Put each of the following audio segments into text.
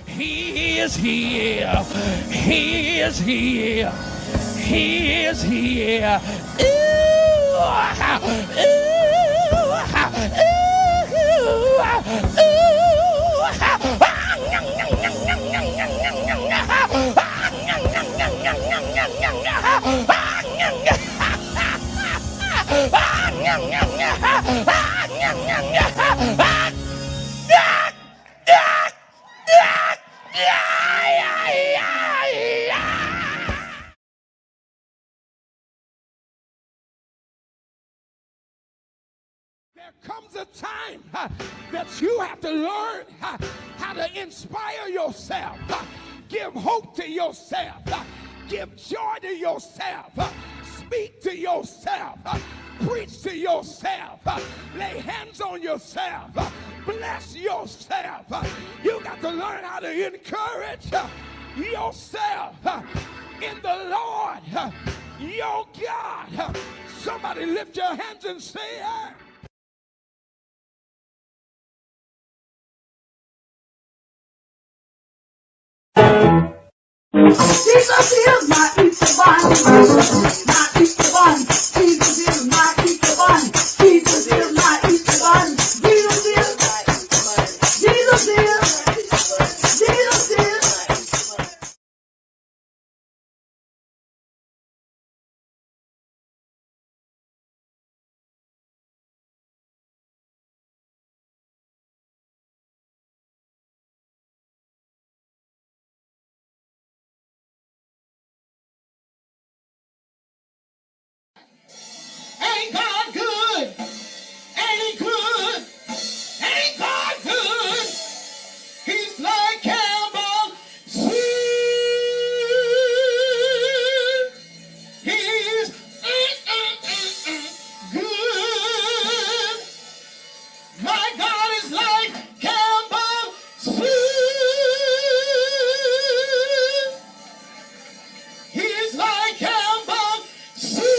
He is here. He is here. He is here. Ooh, ooh, There comes a time that you have to learn how to inspire yourself, give hope to yourself, give joy to yourself, speak to yourself, preach to yourself, lay hands on yourself, bless yourself. You got to learn how to encourage yourself in the Lord, your God. Somebody lift your hands and say, hey. Jesus is my Easter bunny. My Easter bunny. Jesus is my Easter bunny. Jesus is my Easter bunny. Jesus is. Jesus is. Jesus is. Ain't God good? Ain't he good? Ain't God good? He's like Campbell soup. He's good. My God is like Campbell soup. He's like Campbell soup.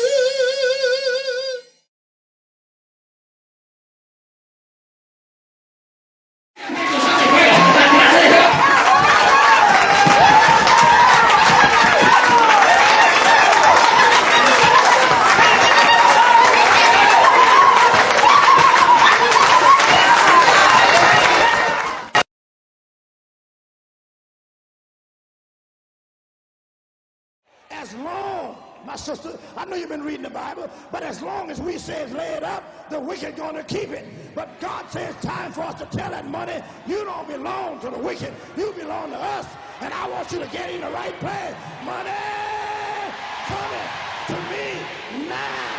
As long, my sister, I know you've been reading the Bible, but as long as we say it's laid up, the wicked going to keep it. But God says it's time for us to tell that money, you don't belong to the wicked, you belong to us. And I want you to get in the right place. Money coming to me now.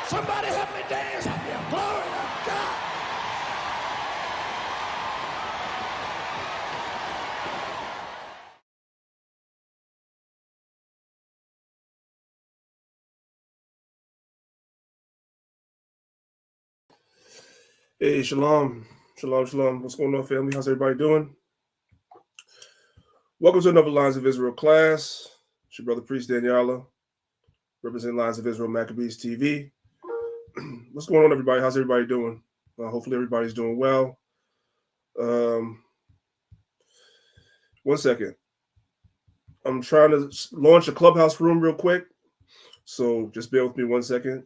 Somebody help me dance up here. Glory to God. Hey, shalom. Shalom, shalom. What's going on, family? How's everybody doing? Welcome to another Lines of Israel class. It's your brother, Priest Daniela, representing Lines of Israel Maccabees TV. What's going on, everybody? How's everybody doing? Hopefully everybody's doing well. 1 second. I'm trying to launch a clubhouse room real quick, so just bear with me 1 second.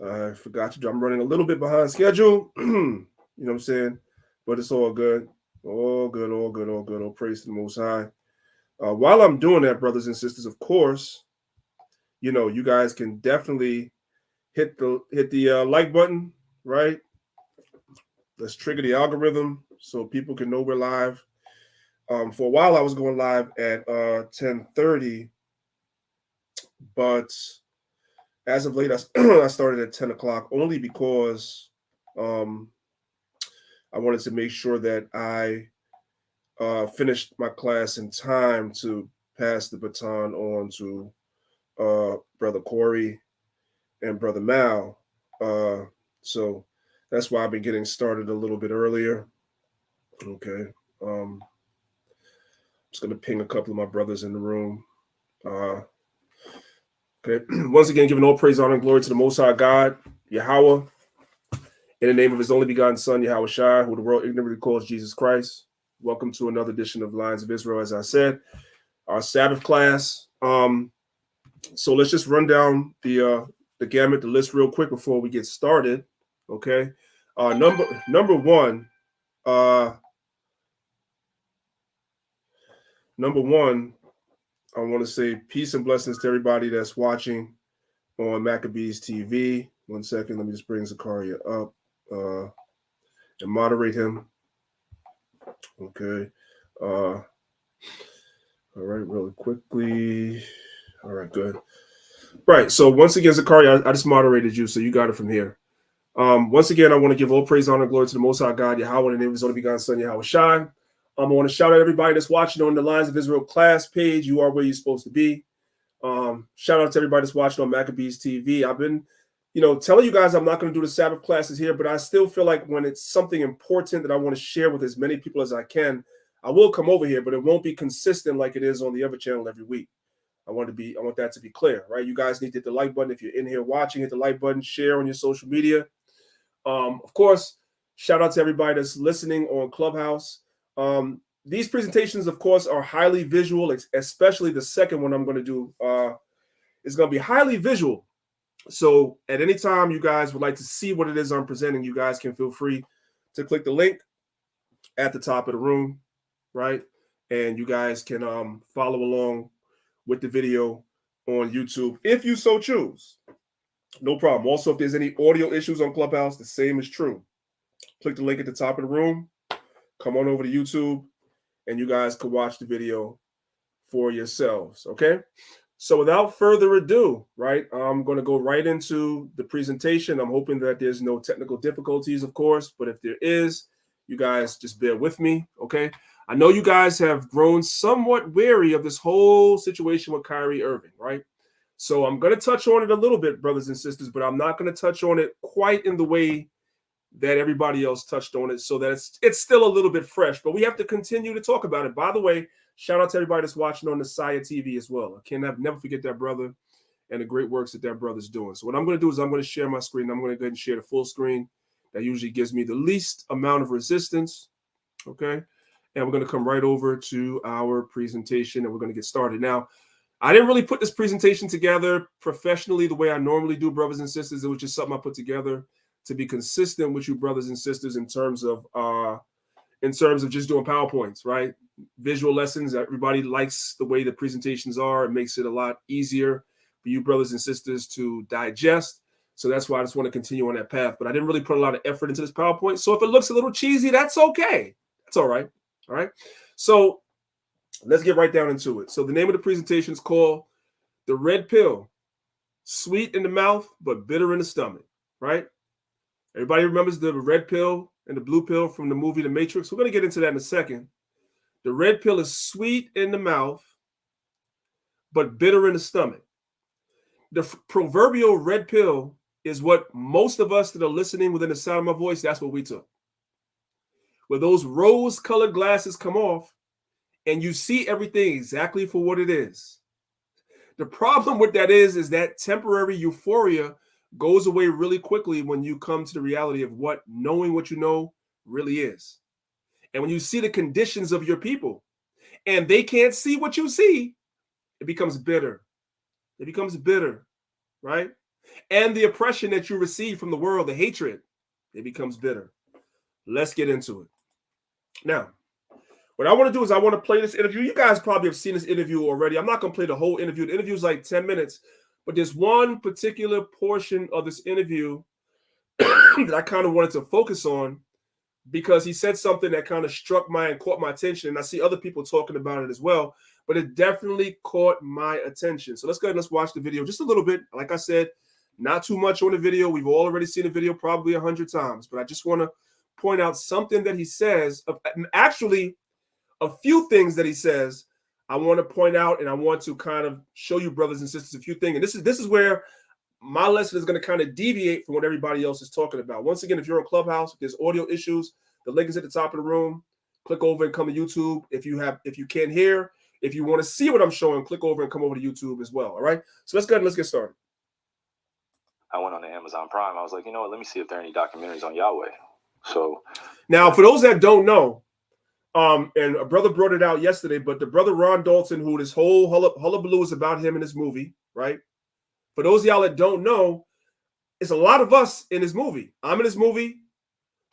I forgot to do. I'm running a little bit behind schedule. You know what I'm saying? But it's all good. All good, all good, all good. All praise to the Most High. While I'm doing that, brothers and sisters, of course, you know, you guys can definitely hit the like button, right? Let's trigger the algorithm so people can know we're live. For a while, I was going live at 10:30, but as of late, I started at 10 o'clock only because I wanted to make sure that I finished my class in time to pass the baton on to Brother Corey and Brother Mal. So that's why I've been getting started a little bit earlier. Okay. I'm just going to ping a couple of my brothers in the room. Okay. Once again, giving all praise, honor, and glory to the Most High God, Yahweh, in the name of his only begotten Son, Yahweh Shai, who the world ignorantly calls Jesus Christ. Welcome to another edition of Lions of Israel, as I said, our Sabbath class. So let's just run down the gamut, the list real quick before we get started. Okay. Number one, I want to say peace and blessings to everybody that's watching on Maccabees TV. 1 second, let me just bring Zakaria up and moderate him. Okay. All right, really quickly. All right, good. Right, so once again, Zakaria, I just moderated you, so you got it from here. Once again, I want to give all praise, honor, and glory to the Most High God, Yahweh, in the name of his only begotten Son, Yahweh Shai. I want to shout out everybody that's watching on the Lions of Israel class page. You are where you're supposed to be. Shout out to everybody that's watching on Maccabees TV. I've been, telling you guys I'm not going to do the Sabbath classes here, but I still feel like when it's something important that I want to share with as many people as I can, I will come over here, but it won't be consistent like it is on the other channel every week. I want that to be clear, right? You guys need to hit the like button. If you're in here watching, hit the like button, share on your social media. Of course, shout out to everybody that's listening on Clubhouse. These presentations, of course, are highly visual, especially the second one I'm going to do is going to be highly visual. So at any time you guys would like to see what it is I'm presenting, you guys can feel free to click the link at the top of the room, right? And you guys can follow along with the video on YouTube if you so choose. No problem. Also, if there's any audio issues on Clubhouse, the same is true. Click the link at the top of the room. Come on over to YouTube, and you guys can watch the video for yourselves, okay? So without further ado, right, I'm going to go right into the presentation. I'm hoping that there's no technical difficulties, of course, but if there is, you guys just bear with me, okay? I know you guys have grown somewhat wary of this whole situation with Kyrie Irving, right? So I'm going to touch on it a little bit, brothers and sisters, but I'm not going to touch on it quite in the way that everybody else touched on it, so that it's still a little bit fresh, but we have to continue to talk about it. By the way, shout out to everybody that's watching on the Saya TV as well. I never forget that brother and the great works that brother's doing. So what I'm going to do is I'm going to share my screen. I'm going to go ahead and share the full screen. That usually gives me the least amount of resistance, okay? And we're going to come right over to our presentation, and we're going to get started. Now, I didn't really put this presentation together professionally the way I normally do, brothers and sisters. It was just something I put together to be consistent with you, brothers and sisters, in terms of just doing PowerPoints, right? Visual lessons. Everybody likes the way the presentations are. It makes it a lot easier for you, brothers and sisters, to digest. So that's why I just want to continue on that path. But I didn't really put a lot of effort into this PowerPoint. So if it looks a little cheesy, that's okay. That's all right. All right. So let's get right down into it. So the name of the presentation is called The Red Pill, Sweet in the Mouth, but Bitter in the Stomach, right? Everybody remembers the red pill and the blue pill from the movie The Matrix. We're going to get into that in a second. The red pill is sweet in the mouth, but bitter in the stomach. The proverbial red pill is what most of us that are listening within the sound of my voice, that's what we took. Where those rose-colored glasses come off and you see everything exactly for what it is. The problem with that is that temporary euphoria goes away really quickly when you come to the reality of what knowing what you know really is. And when you see the conditions of your people and they can't see what you see, it becomes bitter. It becomes bitter, right? And the oppression that you receive from the world, the hatred, it becomes bitter. Let's get into it. Now, what I want to do is I want to play this interview. You guys probably have seen this interview already. I'm not going to play the whole interview. The interview is like 10 minutes. But there's one particular portion of this interview that I kind of wanted to focus on because he said something that kind of struck and caught my attention. And I see other people talking about it as well, but it definitely caught my attention. So let's go ahead and let's watch the video just a little bit. Like I said, not too much on the video. We've already seen the video probably 100 times, but I just want to point out something that he says, actually a few things that he says I want to point out, and I want to kind of show you, brothers and sisters, a few things. And this is where my lesson is going to kind of deviate from what everybody else is talking about. Once again, if you're on Clubhouse, if there's audio issues, the link is at the top of the room. Click over and come to YouTube. If you can't hear, If you want to see what I'm showing, click over and come over to YouTube as well. All right. So let's go ahead and let's get started. I went on the Amazon Prime. I was like, you know what? Let me see if there are any documentaries on Yahweh. So now, for those that don't know, and a brother brought it out yesterday, but the brother Ron Dalton, who this whole hullabaloo is about him in this movie, right? For those of y'all that don't know, it's a lot of us in this movie. I'm in this movie.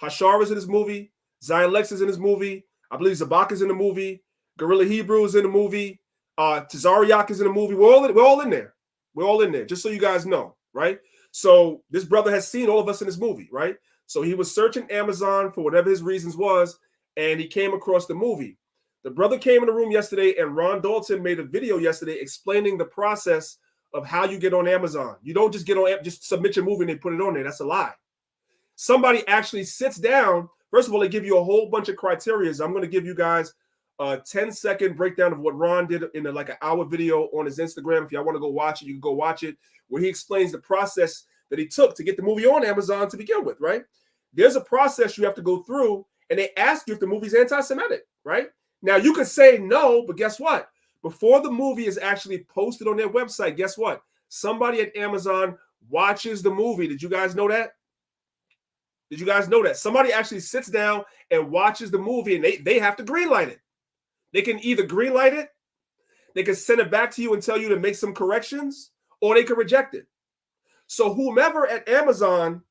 Hashar is in this movie. Zion Lex is in this movie. I believe Zabak is in the movie. Gorilla Hebrew is in the movie. Tazariak is in the movie. We're all in there. We're all in there, just so you guys know, right? So this brother has seen all of us in this movie, right? So he was searching Amazon for whatever his reasons was, and he came across the movie. The brother came in the room yesterday, and Ron Dalton made a video yesterday explaining the process of how you get on Amazon. You don't just get on, just submit your movie and they put it on there. That's a lie. Somebody actually sits down. First of all, they give you a whole bunch of criteria. I'm going to give you guys a 10-second breakdown of what Ron did in like an hour video on his Instagram. If y'all want to go watch it, you can go watch it, where he explains the process that he took to get the movie on Amazon to begin with, right? There's a process you have to go through, and they ask you if the movie's anti-Semitic, right? Now, you could say no, but guess what? Before the movie is actually posted on their website, guess what? Somebody at Amazon watches the movie. Did you guys know that? Did you guys know that? Somebody actually sits down and watches the movie, and they have to greenlight it. They can either greenlight it, they can send it back to you and tell you to make some corrections, or they can reject it. So whomever at Amazon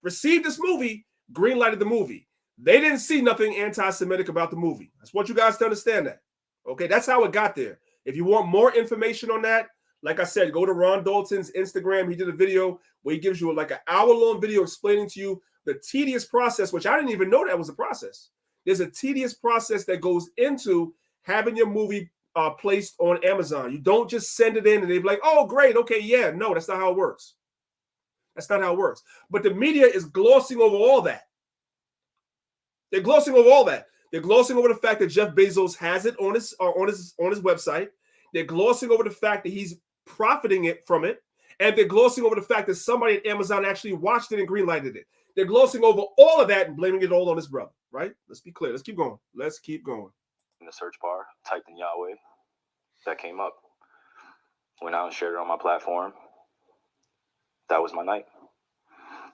received this movie greenlighted the movie. They didn't see nothing anti-Semitic about the movie. I just want you guys to understand that. Okay, that's how it got there. If you want more information on that, like I said, go to Ron Dalton's Instagram. He did a video where he gives you like an hour-long video explaining to you the tedious process, which I didn't even know that was a process. There's a tedious process that goes into having your movie placed on Amazon. You don't just send it in and they're like, oh, great, okay, yeah. No, that's not how it works. That's not how it works. But the media is glossing over all that. They're glossing over all that. They're glossing over the fact that Jeff Bezos has it on his website. They're glossing over the fact that he's profiting from it. And they're glossing over the fact that somebody at Amazon actually watched it and greenlighted it. They're glossing over all of that and blaming it all on his brother, right? Let's be clear. Let's keep going. Let's keep going. In the search bar, typed in Yahweh. That came up. Went out and shared it on my platform. That was my night.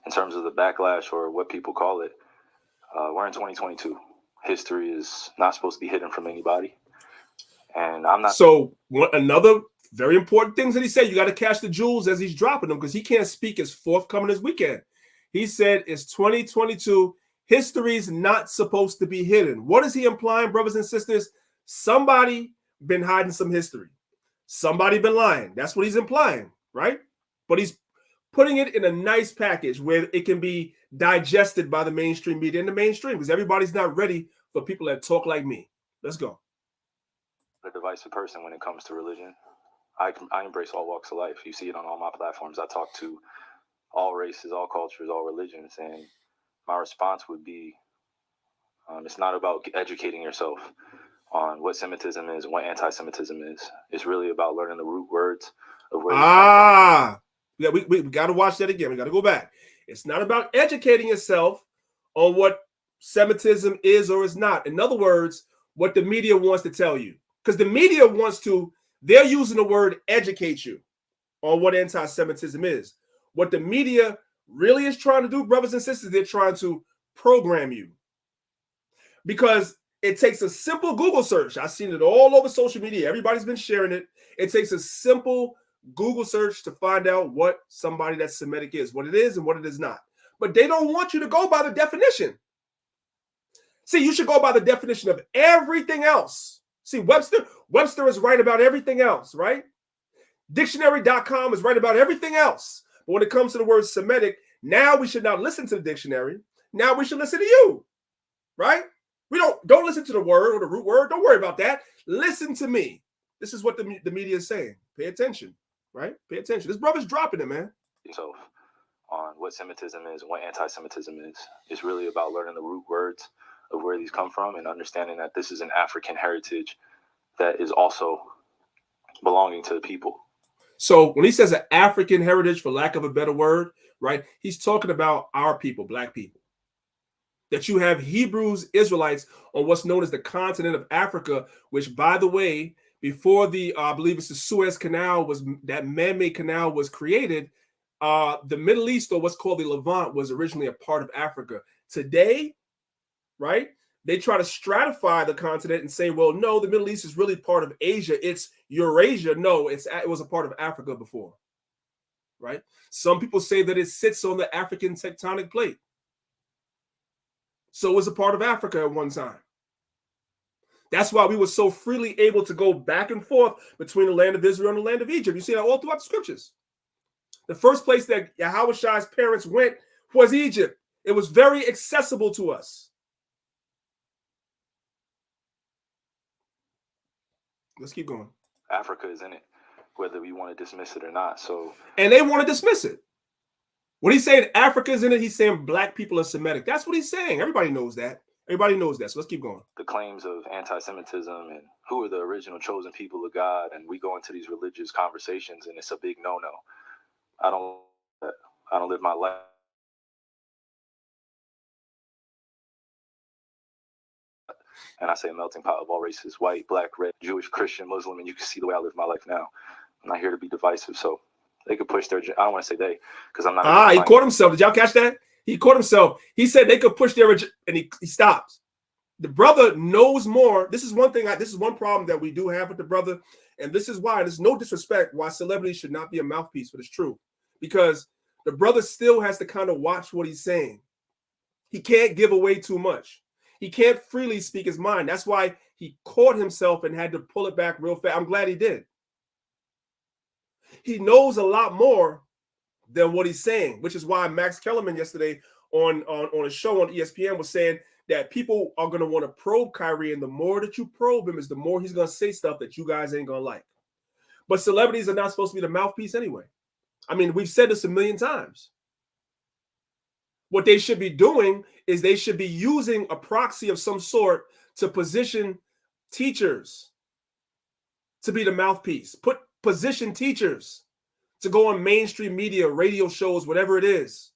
In terms of the backlash, or what people call it, we're in 2022. History is not supposed to be hidden from anybody. And I'm not. So another very important thing that he said, you got to catch the jewels as he's dropping them, because he can't speak as forthcoming this weekend. He said it's 2022. History's not supposed to be hidden. What is he implying, brothers and sisters? Somebody been hiding some history. Somebody been lying. That's what he's implying, right? But he's putting it in a nice package where it can be digested by the mainstream media and the mainstream, because everybody's not ready for people that talk like me. Let's go. A divisive person when it comes to religion. I embrace all walks of life. You see it on all my platforms. I talk to all races, all cultures, all religions, and my response would be, it's not about educating yourself on what Semitism is and what anti-Semitism is. It's really about learning the root words of where yeah, we got to watch that again. We got to go back. It's not about educating yourself on what Semitism is or is not. In other words, what the media wants to tell you. Because the media they're using the word educate you on what anti-Semitism is. What the media really is trying to do, brothers and sisters, they're trying to program you. Because it takes a simple Google search. I've seen it all over social media. Everybody's been sharing it. It takes a simple Google search to find out what somebody that's Semitic is, what it is and what it is not. But they don't want you to go by the definition. See, you should go by the definition of everything else. See, Webster is right about everything else, right? Dictionary.com is right about everything else. But when it comes to the word Semitic, now we should not listen to the dictionary. Now we should listen to you, right? We don't listen to the word or the root word. Don't worry about that. Listen to me. This is what the media is saying. Pay attention, right? Pay attention. This brother's dropping it, man. So, on what Semitism is and what anti-Semitism is. It's really about learning the root words of where these come from and understanding that this is an African heritage that is also belonging to the people. So when he says an African heritage, for lack of a better word, right, he's talking about our people, black people. That you have Hebrews, Israelites on what's known as the continent of Africa, which, by the way, before the I believe it's the Suez Canal was that man-made canal was created. The Middle East, or what's called the Levant, was originally a part of Africa. Today, right? They try to stratify the continent and say, well, no, the Middle East is really part of Asia. It's Eurasia. No, it was a part of Africa before, right? Some people say that it sits on the African tectonic plate. So it was a part of Africa at one time. That's why we were so freely able to go back and forth between the land of Israel and the land of Egypt. You see that all throughout the scriptures. The first place that Yahushai's parents went was Egypt. It was very accessible to us. Let's keep going. Africa is in it, whether we want to dismiss it or not. So, and they want to dismiss it. When he's saying Africa is in it, he's saying black people are Semitic. That's what he's saying. Everybody knows that. Everybody knows that. So let's keep going. The claims of anti-Semitism and who are the original chosen people of God, and we go into these religious conversations, and it's a big no-no. I don't live my life. And I say a melting pot of all races, white, black, red, Jewish, Christian, Muslim, and you can see the way I live my life now. I'm not here to be divisive, so they could push their, I don't want to say they, because I'm not. He caught himself. Did y'all catch that? He caught himself. He said they could push their, and he stops. The brother knows more. This is one thing, this is one problem that we do have with the brother, and this is why, there's no disrespect, why celebrities should not be a mouthpiece, but it's true. Because the brother still has to kind of watch what he's saying. He can't give away too much. He can't freely speak his mind. That's why he caught himself and had to pull it back real fast. I'm glad he did. He knows a lot more than what he's saying, which is why Max Kellerman yesterday on a show on ESPN was saying that people are going to want to probe Kyrie, and the more that you probe him is the more he's going to say stuff that you guys ain't going to like. But celebrities are not supposed to be the mouthpiece anyway. I mean, we've said this a million times. What they should be doing is they should be using a proxy of some sort to position teachers to be the mouthpiece. Position teachers to go on mainstream media, radio shows, whatever it is.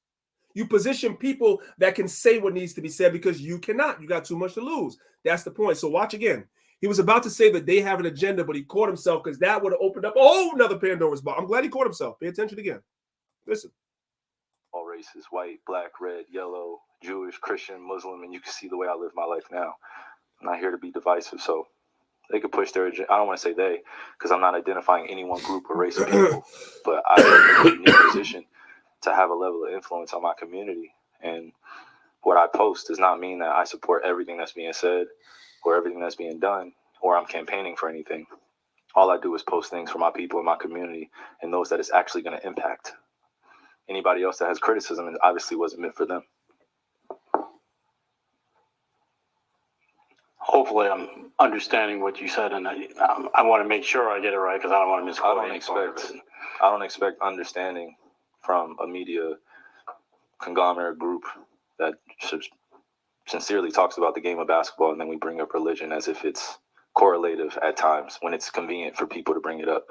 You position people that can say what needs to be said because you cannot. You got too much to lose. That's the point. So watch again. He was about to say that they have an agenda, but he caught himself because that would have opened up a whole nother Pandora's box. I'm glad he caught himself. Pay attention again. Listen. All races, white, black, red, yellow, Jewish, Christian, Muslim, and you can see the way I live my life now. I'm not here to be divisive, so they could push their agenda. I don't want to say they, because I'm not identifying any one group or race of people, but I'm in a unique position to have a level of influence on my community. And what I post does not mean that I support everything that's being said or everything that's being done, or I'm campaigning for anything. All I do is post things for my people in my community and those that it's actually going to impact. Anybody else that has criticism, it obviously wasn't meant for them. Hopefully I'm understanding what you said, and I want to make sure I get it right because I don't want to misquote. I don't expect understanding from a media conglomerate group that sincerely talks about the game of basketball, and then we bring up religion as if it's correlative at times when it's convenient for people to bring it up.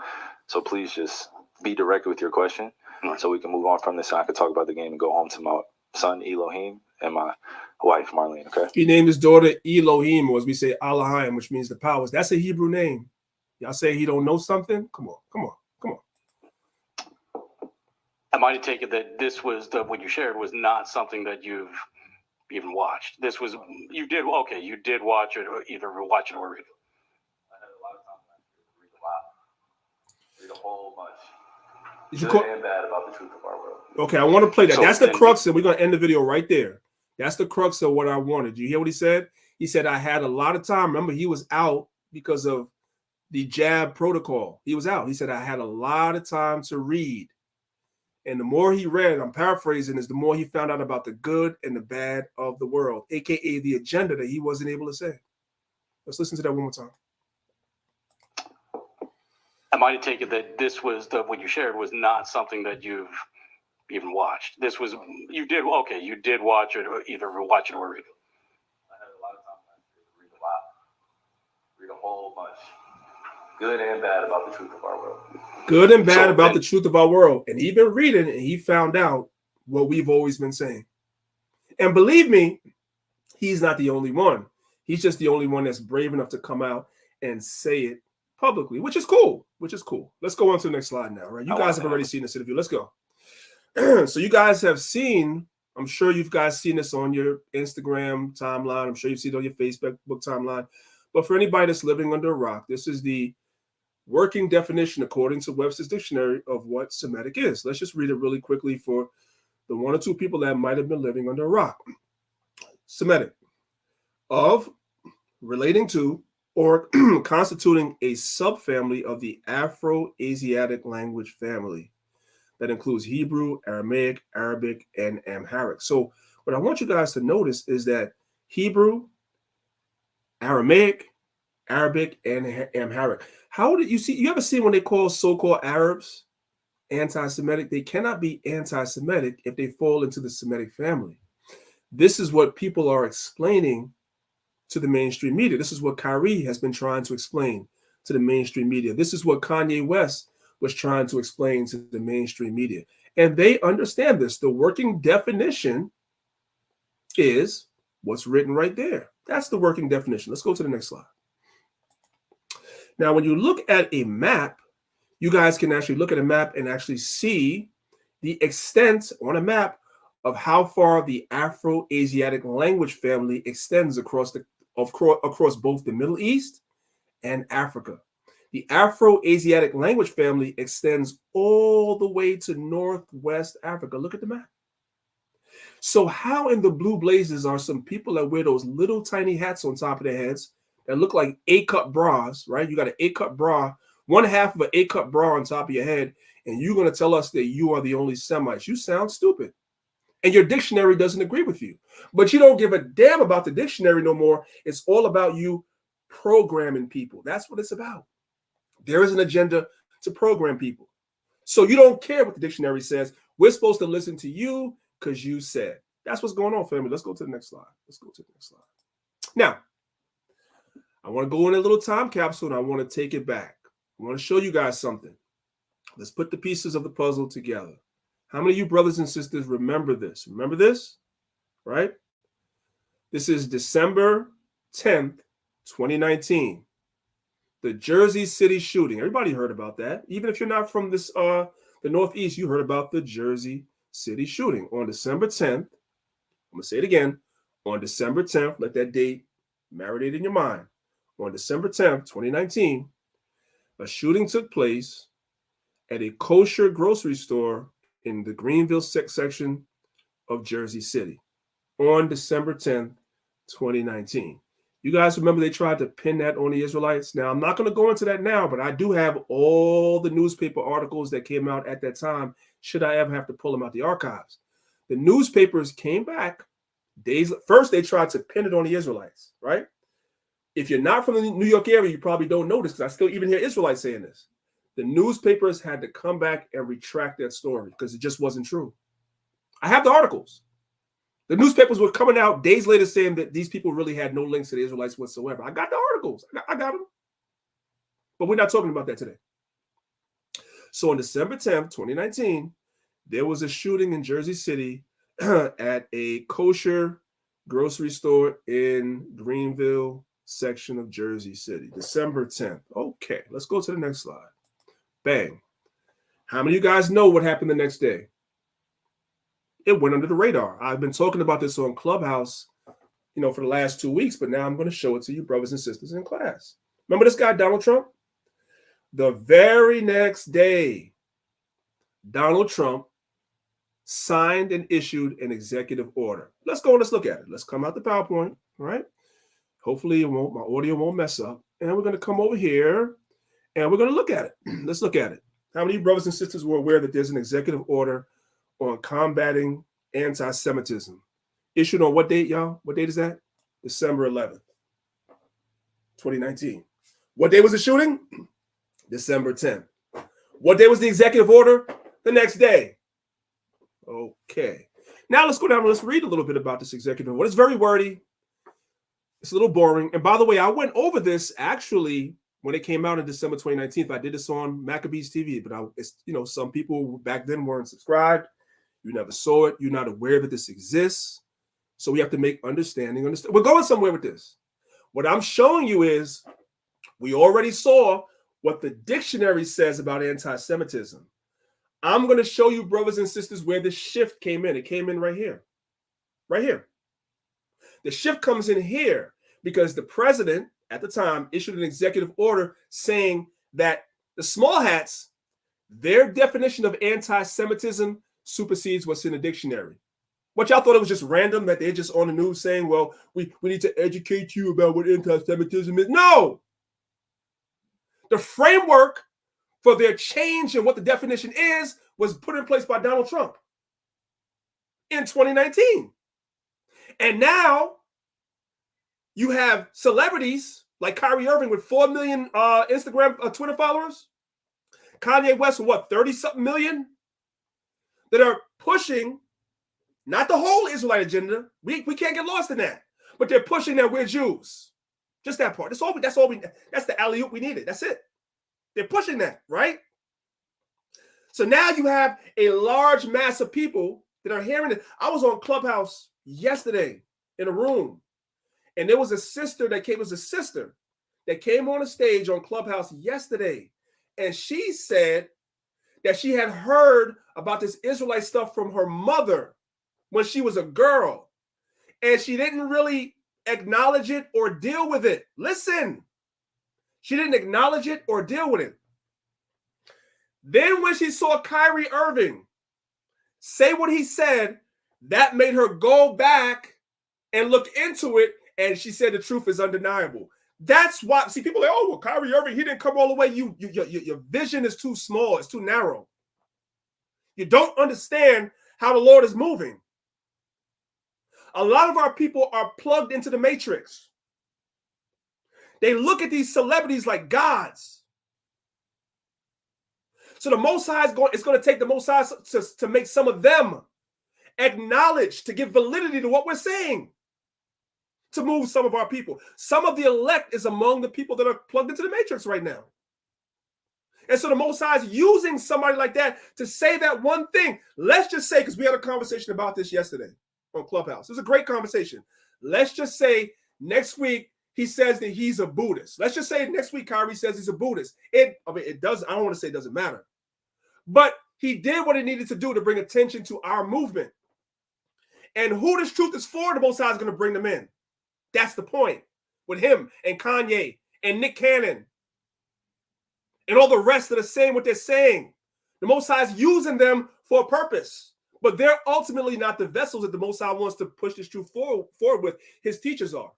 So please just be direct with your question so we can move on from this and I can talk about the game and go home to my son Elohim and my wife Marlene. Okay. He named his daughter Elohim, or as we say Elohim, which means the powers. That's a Hebrew name. Y'all say he don't know something? Come on. Am I to take it that this was what you shared was not something that you've even watched? This was you did watch it, or either watch it or read it. I had a lot of time to read a lot. Read a whole bunch. Good and bad about the truth of our world. Okay, I want to play that. That's the crux, and we're going to end the video right there. That's the crux of what I wanted. You hear what he said? He said, I had a lot of time. Remember, he was out because of the jab protocol. He was out. He said, I had a lot of time to read. And the more he read, I'm paraphrasing, is the more he found out about the good and the bad of the world, a.k.a. the agenda that he wasn't able to say. Let's listen to that one more time. Am I to take it that this was what you shared was not something that you've even watched? This was you did watch it, or either watch it or read it. I had a lot of time to read a lot. Read a whole bunch. Good and bad about the truth of our world. Good and bad about the truth of our world. And he's been reading and he found out what we've always been saying. And believe me, he's not the only one. He's just the only one that's brave enough to come out and say it publicly, which is cool. Let's go on to the next slide now, right? You guys have already seen this interview. Let's go. So you guys have seen, I'm sure you've guys seen this on your Instagram timeline. I'm sure you've seen it on your Facebook timeline. But for anybody that's living under a rock, this is the working definition according to Webster's dictionary of what Semitic is. Let's just read it really quickly for the one or two people that might have been living under a rock. Semitic, of, relating to, or constituting a subfamily of the Afro-Asiatic language family that includes Hebrew, Aramaic, Arabic, and Amharic. So what I want you guys to notice is that Hebrew, Aramaic, Arabic, and Amharic. How did you ever see when they call so-called Arabs anti-Semitic? They cannot be anti-Semitic if they fall into the Semitic family. This is what people are explaining to the mainstream media. This is what Kyrie has been trying to explain to the mainstream media. This is what Kanye West was trying to explain to the mainstream media. And they understand this. The working definition is what's written right there. That's the working definition. Let's go to the next slide. Now, when you look at a map, you guys can actually look at a map and actually see the extent on a map of how far the Afro-Asiatic language family extends across both the Middle East and Africa. The Afro-Asiatic language family extends all the way to Northwest Africa. Look at the map. So how in the blue blazes are some people that wear those little tiny hats on top of their heads that look like A-cup bras, right? You got an A-cup bra, one half of an A-cup bra on top of your head, and you're going to tell us that you are the only Semites. You sound stupid. And your dictionary doesn't agree with you. But you don't give a damn about the dictionary no more. It's all about you programming people. That's what it's about. There is an agenda to program people. So you don't care what the dictionary says. We're supposed to listen to you because you said. That's what's going on, family. Let's go to the next slide. Now, I want to go in a little time capsule and I want to take it back. I want to show you guys something. Let's put the pieces of the puzzle together. How many of you brothers and sisters remember this? Remember this, right? This is December 10th, 2019. The Jersey City shooting. Everybody heard about that. Even if you're not from this, the Northeast, you heard about the Jersey City shooting on December 10th. I'm going to say it again. On December 10th, let that date marinate in your mind. On December 10th, 2019, a shooting took place at a kosher grocery store in the Greenville section of Jersey City on December 10th, 2019. You guys remember they tried to pin that on the Israelites? Now, I'm not going to go into that now, but I do have all the newspaper articles that came out at that time, should I ever have to pull them out the archives. The newspapers came back days. First, they tried to pin it on the Israelites, right? If you're not from the New York area, you probably don't know this because I still even hear Israelites saying this. The newspapers had to come back and retract that story because it just wasn't true. I have the articles. The newspapers were coming out days later saying that these people really had no links to the Israelites whatsoever. I got the articles. I got them. But we're not talking about that today. So on December 10th, 2019, there was a shooting in Jersey City at a kosher grocery store in Greenville section of Jersey City. December 10th. Okay, let's go to the next slide. Bang. How many of you guys know what happened the next day? It went under the radar. I've been talking about this on Clubhouse, for the last 2 weeks, but now I'm going to show it to you, brothers and sisters in class. Remember this guy, Donald Trump? The very next day, Donald Trump signed and issued an executive order. Let's go and let's look at it. Let's come out the PowerPoint, all right? Hopefully my audio won't mess up. And we're going to come over here and we're going to look at it. Let's look at it. How many brothers and sisters were aware that there's an executive order on combating anti-Semitism? Issued on what date, y'all? What date is that? December 11th, 2019. What day was the shooting? December 10th. What day was the executive order? The next day. Okay. Now let's go down and let's read a little bit about this executive order. It's very wordy. It's a little boring. And by the way, I went over this actually when it came out in December 2019. I did this on Maccabees TV, but some people back then weren't subscribed. You never saw it. You're not aware that this exists. So we have to make understanding. We're going somewhere with this. What I'm showing you is we already saw what the dictionary says about anti-Semitism. I'm going to show you, brothers and sisters, where the shift came in. It came in right here. Right here. The shift comes in here because the president at the time issued an executive order saying that the small hats, their definition of anti-Semitism supersedes what's in the dictionary. What y'all thought it was just random that they're just on the news saying, well, we need to educate you about what anti-Semitism is? No. The framework for their change and what the definition is was put in place by Donald Trump in 2019. And now you have celebrities like Kyrie Irving with 4 million Instagram, Twitter followers. Kanye West with what, 30-something million? That are pushing not the whole Israelite agenda. We can't get lost in that. But they're pushing that we're Jews. Just that part. That's the alley-oop we needed. That's it. They're pushing that, right? So now you have a large mass of people that are hearing it. I was on Clubhouse yesterday in a room, and there was a sister that came on a stage on Clubhouse yesterday, and she said that she had heard about this Israelite stuff from her mother when she was a girl, and she didn't really acknowledge it or deal with it. Listen, she didn't acknowledge it or deal with it. Then when she saw Kyrie Irving say what he said, that made her go back and look into it, and she said the truth is undeniable. That's why, see, people are like, oh, well, Kyrie Irving, he didn't come all the way. Your vision is too small. It's too narrow. You don't understand how the Lord is moving. A lot of our people are plugged into the matrix. They look at these celebrities like gods. So the Most High it's going to take the Most High to make some of them acknowledge, to give validity to what we're saying, to move some of our people. Some of the elect is among the people that are plugged into the matrix right now. And so the Most High is using somebody like that to say that one thing. Let's just say, because we had a conversation about this yesterday on Clubhouse. It was a great conversation. Let's just say next week he says that he's a Buddhist. Let's just say next week Kyrie says he's a Buddhist. I don't want to say it doesn't matter. But he did what he needed to do to bring attention to our movement. And who this truth is for, the Most High is going to bring them in. That's the point. With him and Kanye and Nick Cannon and all the rest that are saying what they're saying. The Most High is using them for a purpose. But they're ultimately not the vessels that the Most High wants to push this truth forward with. His teachers are.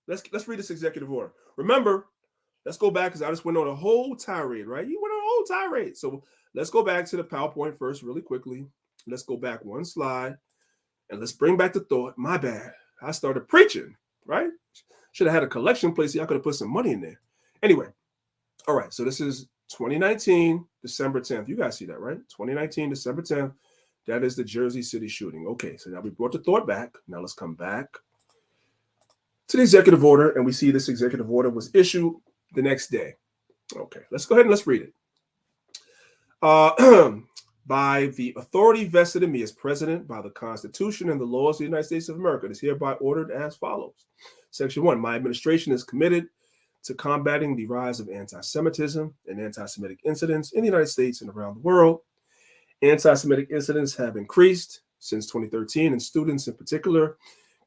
Let's read this executive order. Remember, let's go back because I just went on a whole tirade, right? You went on a whole tirade. So let's go back to the PowerPoint first really quickly. Let's go back one slide and let's bring back the thought. My bad. I started preaching, right? Should have had a collection place. I could have put some money in there. Anyway, all right. So this is 2019, December 10th. You guys see that, right? 2019, December 10th. That is the Jersey City shooting. Okay, so now we brought the thought back. Now let's come back to the executive order, and we see this executive order was issued the next day. Okay, let's go ahead and let's read it. By the authority vested in me as president by the Constitution and the laws of the United States of America, it is hereby ordered as follows. Section 1, my administration is committed to combating the rise of anti-Semitism and anti-Semitic incidents in the United States and around the world. Anti-Semitic incidents have increased since 2013, and students in particular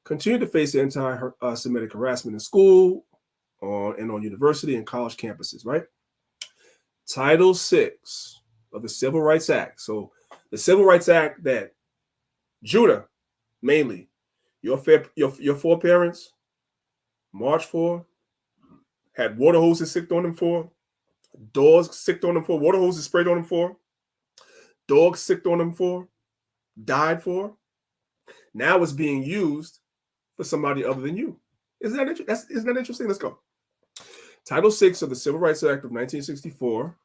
continue to face anti-Semitic harassment in school and on university and college campuses, right? Title 6 of the Civil Rights Act. So the Civil Rights Act that Judah, mainly, your foreparents marched for, had water hoses sicked on them for, dogs sicked on them for, water hoses sprayed on them for, dogs sicked on them for, died for, now it's being used for somebody other than you. Isn't that interesting? Let's go. Title 6 of the Civil Rights Act of 1964.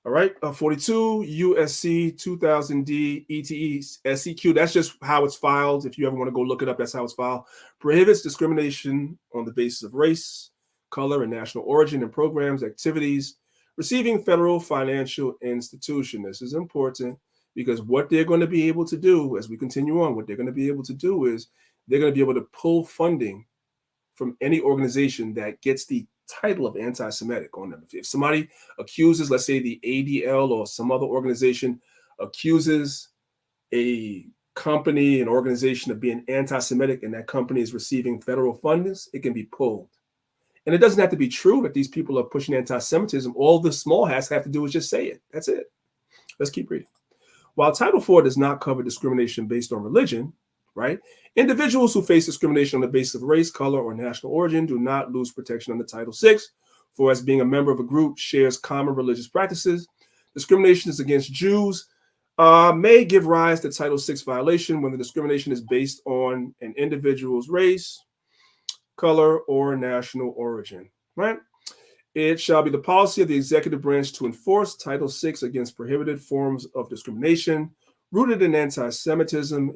All right, 42 USC 2000D ETE SEQ. That's just how it's filed. If you ever want to go look it up, that's how it's filed. Prohibits discrimination on the basis of race, color, and national origin in programs, activities, receiving federal financial institution. This is important because what they're going to be able to do as we continue on, what they're going to be able to do is they're going to be able to pull funding from any organization that gets the title of anti-Semitic on them. If somebody accuses, let's say the ADL or some other organization accuses a company, an organization of being anti-Semitic, and that company is receiving federal fundings, it can be pulled. And it doesn't have to be true that these people are pushing anti-Semitism. All the small hats have to do is just say it. That's it. Let's keep reading. While Title IV does not cover discrimination based on religion, right? Individuals who face discrimination on the basis of race, color, or national origin do not lose protection under Title VI, for as being a member of a group shares common religious practices. Discriminations against Jews may give rise to Title VI violation when the discrimination is based on an individual's race, color, or national origin, right? It shall be the policy of the executive branch to enforce Title VI against prohibited forms of discrimination rooted in anti-Semitism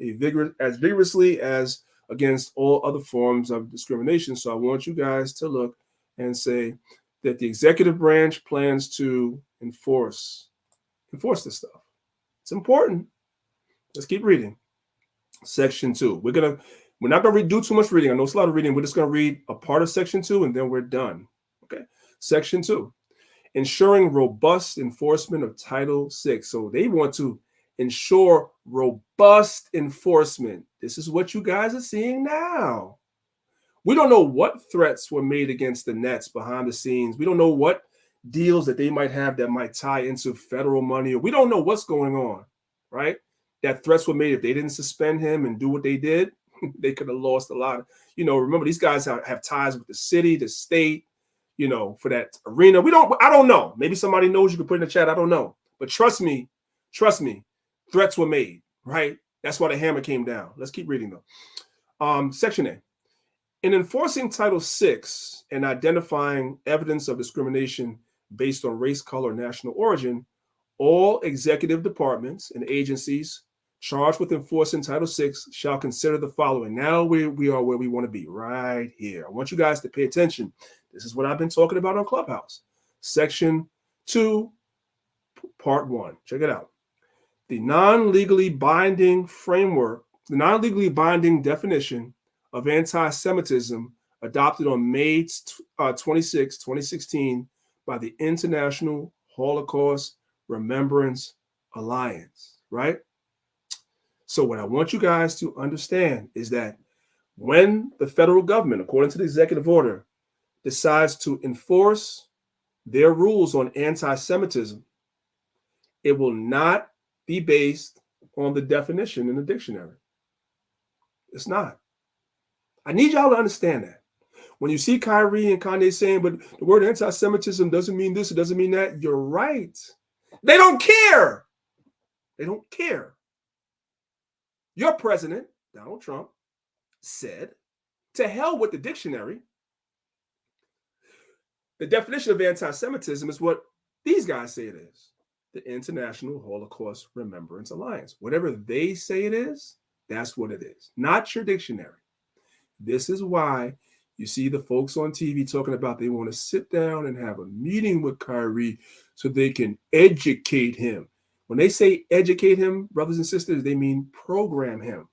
as vigorously as against all other forms of discrimination. So I want you guys to look and say that the executive branch plans to enforce this stuff. It's important. Let's keep reading. Section 2. We're not going to do too much reading. I know it's a lot of reading. We're just going to read a part of Section 2 and then we're done. Okay. Section 2. Ensuring robust enforcement of Title VI. So they want to ensure robust enforcement. This is what you guys are seeing now. We don't know what threats were made against the Nets behind the scenes. We don't know what deals that they might have that might tie into federal money. We don't know what's going on, right? That threats were made. If they didn't suspend him and do what they did, they could have lost a lot. Remember, these guys have ties with the city, the state, for that arena. I don't know. Maybe somebody knows. You can put in the chat. I don't know. But trust me, threats were made, right? That's why the hammer came down. Let's keep reading though. Section A. In enforcing Title VI and identifying evidence of discrimination based on race, color, or national origin, all executive departments and agencies charged with enforcing Title VI shall consider the following. Now we are where we want to be, right here. I want you guys to pay attention. This is what I've been talking about on Clubhouse. Section 2, Part 1. Check it out. The non-legally binding definition of anti-Semitism adopted on May 26, 2016 by the International Holocaust Remembrance Alliance, right? So what I want you guys to understand is that when the federal government, according to the executive order, decides to enforce their rules on anti-Semitism, it will not be based on the definition in the dictionary. It's not. I need y'all to understand that. When you see Kyrie and Kanye saying, but the word anti-Semitism doesn't mean this, it doesn't mean that, you're right. They don't care. They don't care. Your president, Donald Trump, said, to hell with the dictionary. The definition of anti-Semitism is what these guys say it is. The International Holocaust Remembrance Alliance. Whatever they say it is, that's what it is. Not your dictionary. This is why you see the folks on TV talking about they want to sit down and have a meeting with Kyrie so they can educate him. When they say educate him, brothers and sisters, they mean program him.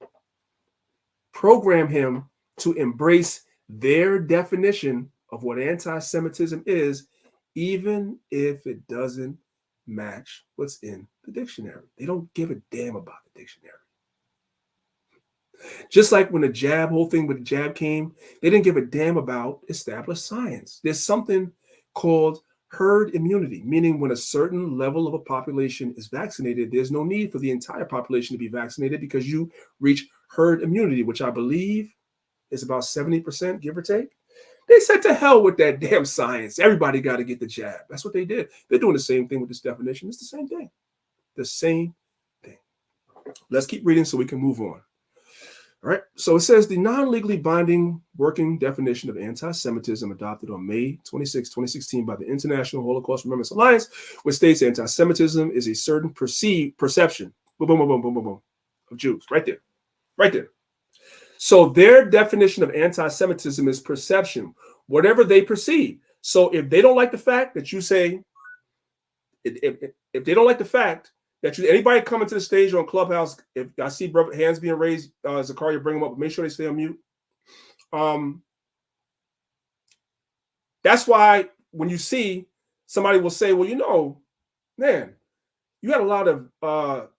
Program him to embrace their definition of what anti-Semitism is, even if it doesn't match what's in the dictionary. They don't give a damn about the dictionary. Just like when the whole thing with the jab came, they didn't give a damn about established science. There's something called herd immunity, meaning when a certain level of a population is vaccinated, there's no need for the entire population to be vaccinated because you reach herd immunity, which I believe is about 70%, give or take. They said to hell with that damn science. Everybody got to get the jab. That's what they did. They're doing the same thing with this definition. It's the same thing. The same thing. Let's keep reading so we can move on. All right. So it says the non-legally binding working definition of anti-Semitism adopted on May 26, 2016 by the International Holocaust Remembrance Alliance, which states anti-Semitism is a certain perception of Jews. Right there. Right there. So their definition of anti-Semitism is perception, whatever they perceive. So if they don't like the fact that you say, if they don't like the fact that anybody coming to the stage on Clubhouse, if I see hands being raised, Zakaria, bring them up, but make sure they stay on mute. That's why when you see somebody will say, well, you know, man, you had a lot of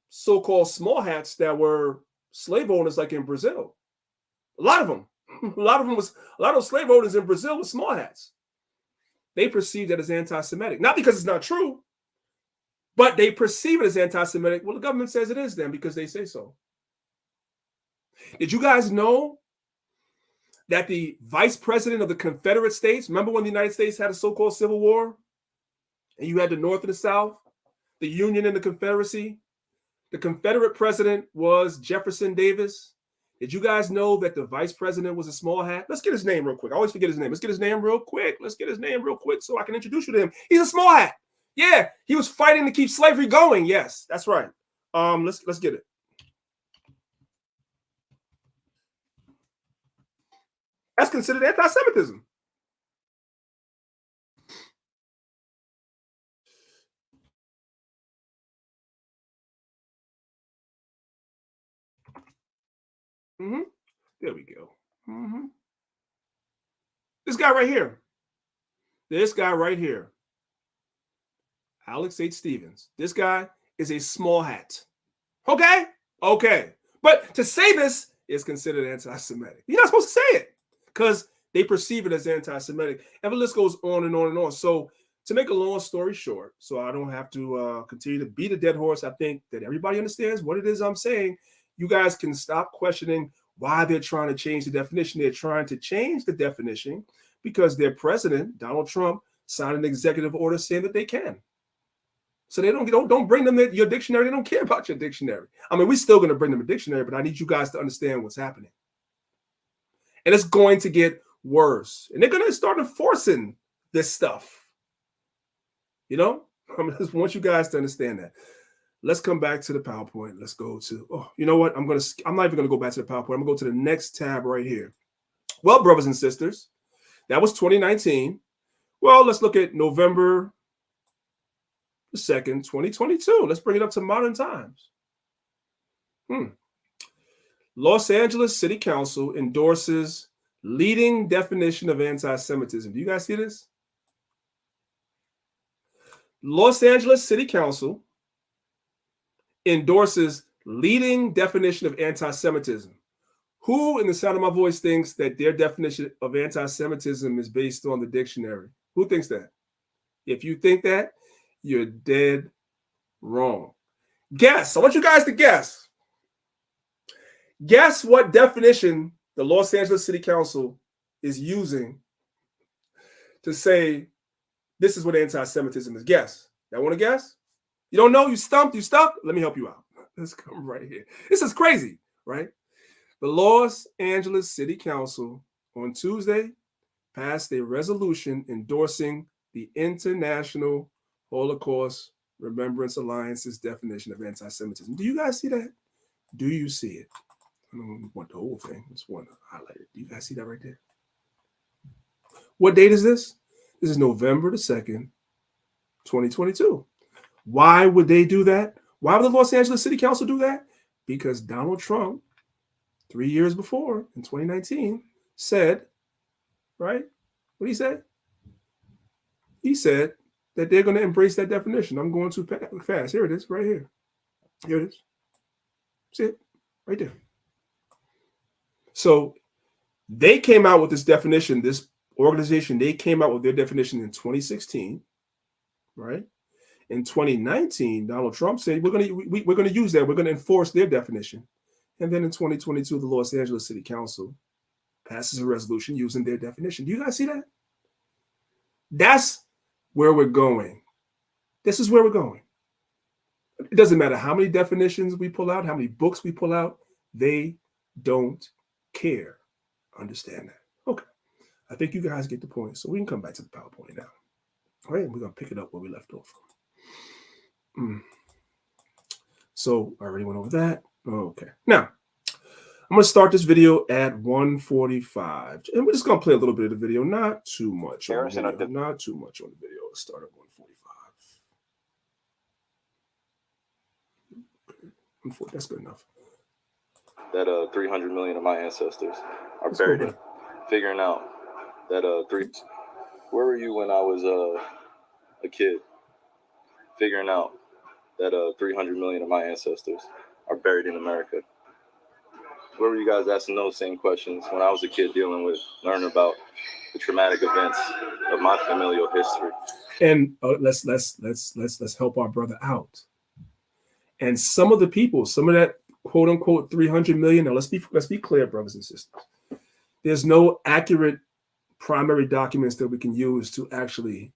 so-called small hats that were slave owners, like in Brazil. A lot of them. A lot of those slave owners in Brazil with small hats. They perceive that as anti-Semitic. Not because it's not true, but they perceive it as anti-Semitic. Well, the government says it is then because they say so. Did you guys know that the vice president of the Confederate States, remember when the United States had a so-called Civil War? And you had the North and the South, the Union and the Confederacy? The Confederate president was Jefferson Davis. Did you guys know that the vice president was a small hat? Let's get his name real quick. I always forget his name. Let's get his name real quick. Let's get his name real quick so I can introduce you to him. He's a small hat. Yeah, he was fighting to keep slavery going. Yes, that's right. Let's get it. That's considered anti-Semitism. There we go. This guy right here. This guy right here. Alex H. Stevens. This guy is a small hat. Okay? Okay. But to say this is considered anti-Semitic. You're not supposed to say it because they perceive it as anti-Semitic. And the list goes on and on and on. So to make a long story short, so I don't have to continue to beat a dead horse, I think that everybody understands what it is I'm saying. You guys can stop questioning why they're trying to change the definition. They're trying to change the definition because their president, Donald Trump, signed an executive order saying that they can. So they don't bring them your dictionary. They don't care about your dictionary. I mean, we're still going to bring them a dictionary, but I need you guys to understand what's happening. And it's going to get worse. And they're going to start enforcing this stuff. You know, I just want you guys to understand that. Let's come back to the PowerPoint. Let's go to, you know what? I'm not even going to go back to the PowerPoint. I'm going to go to the next tab right here. Well, brothers and sisters, that was 2019. Well, let's look at November the 2nd, 2022. Let's bring it up to modern times. Los Angeles City Council endorses leading definition of anti-Semitism. Do you guys see this? Los Angeles City Council endorses leading definition of anti-Semitism. Who in the sound of my voice thinks that their definition of anti-Semitism is based on the dictionary? Who thinks that? If you think that, you're dead wrong. Guess. I want you guys to guess. Guess what definition the Los Angeles City Council is using to say this is what anti-Semitism is. Guess. Y'all want to guess? You don't know? You stumped? You stuck? Let me help you out. Let's come right here. This is crazy, right? The Los Angeles City Council on Tuesday passed a resolution endorsing the International Holocaust Remembrance Alliance's definition of anti-Semitism. Do you guys see that? Do you see it? I don't want the whole thing. I just want to highlight it. Do you guys see that right there? What date is this? This is November the 2nd, 2022. Why would they do that? Why would the Los Angeles City Council do that? Because Donald Trump, 3 years before, in 2019, said, right? What he said? He said that they're going to embrace that definition. I'm going too fast. Here it is, right here. Here it is. See it? Right there. So they came out with this definition, this organization, they came out with their definition in 2016, right? In 2019, Donald Trump said, we're going to use that. We're going to enforce their definition. And then in 2022, the Los Angeles City Council passes a resolution using their definition. Do you guys see that? That's where we're going. This is where we're going. It doesn't matter how many definitions we pull out, how many books we pull out. They don't care. Understand that. Okay. I think you guys get the point. So we can come back to the PowerPoint now. All right. We're going to pick it up where we left off. So I already went over that. Okay. Now, I'm going to start this video at 1:45. And we're just going to play a little bit of the video. Not too much on the video. Not too much on the video. Let's start at 1:45. That's good enough. That 300 million of my ancestors are buried in figuring out that Where were you when I was a kid, figuring out that 300 million of my ancestors are buried in America? Where were you guys asking those same questions when I was a kid learning about the traumatic events of my familial history? And let's help our brother out. And some of the people, some of that quote unquote 300 million. Now let's be clear, brothers and sisters. There's no accurate primary documents that we can use to actually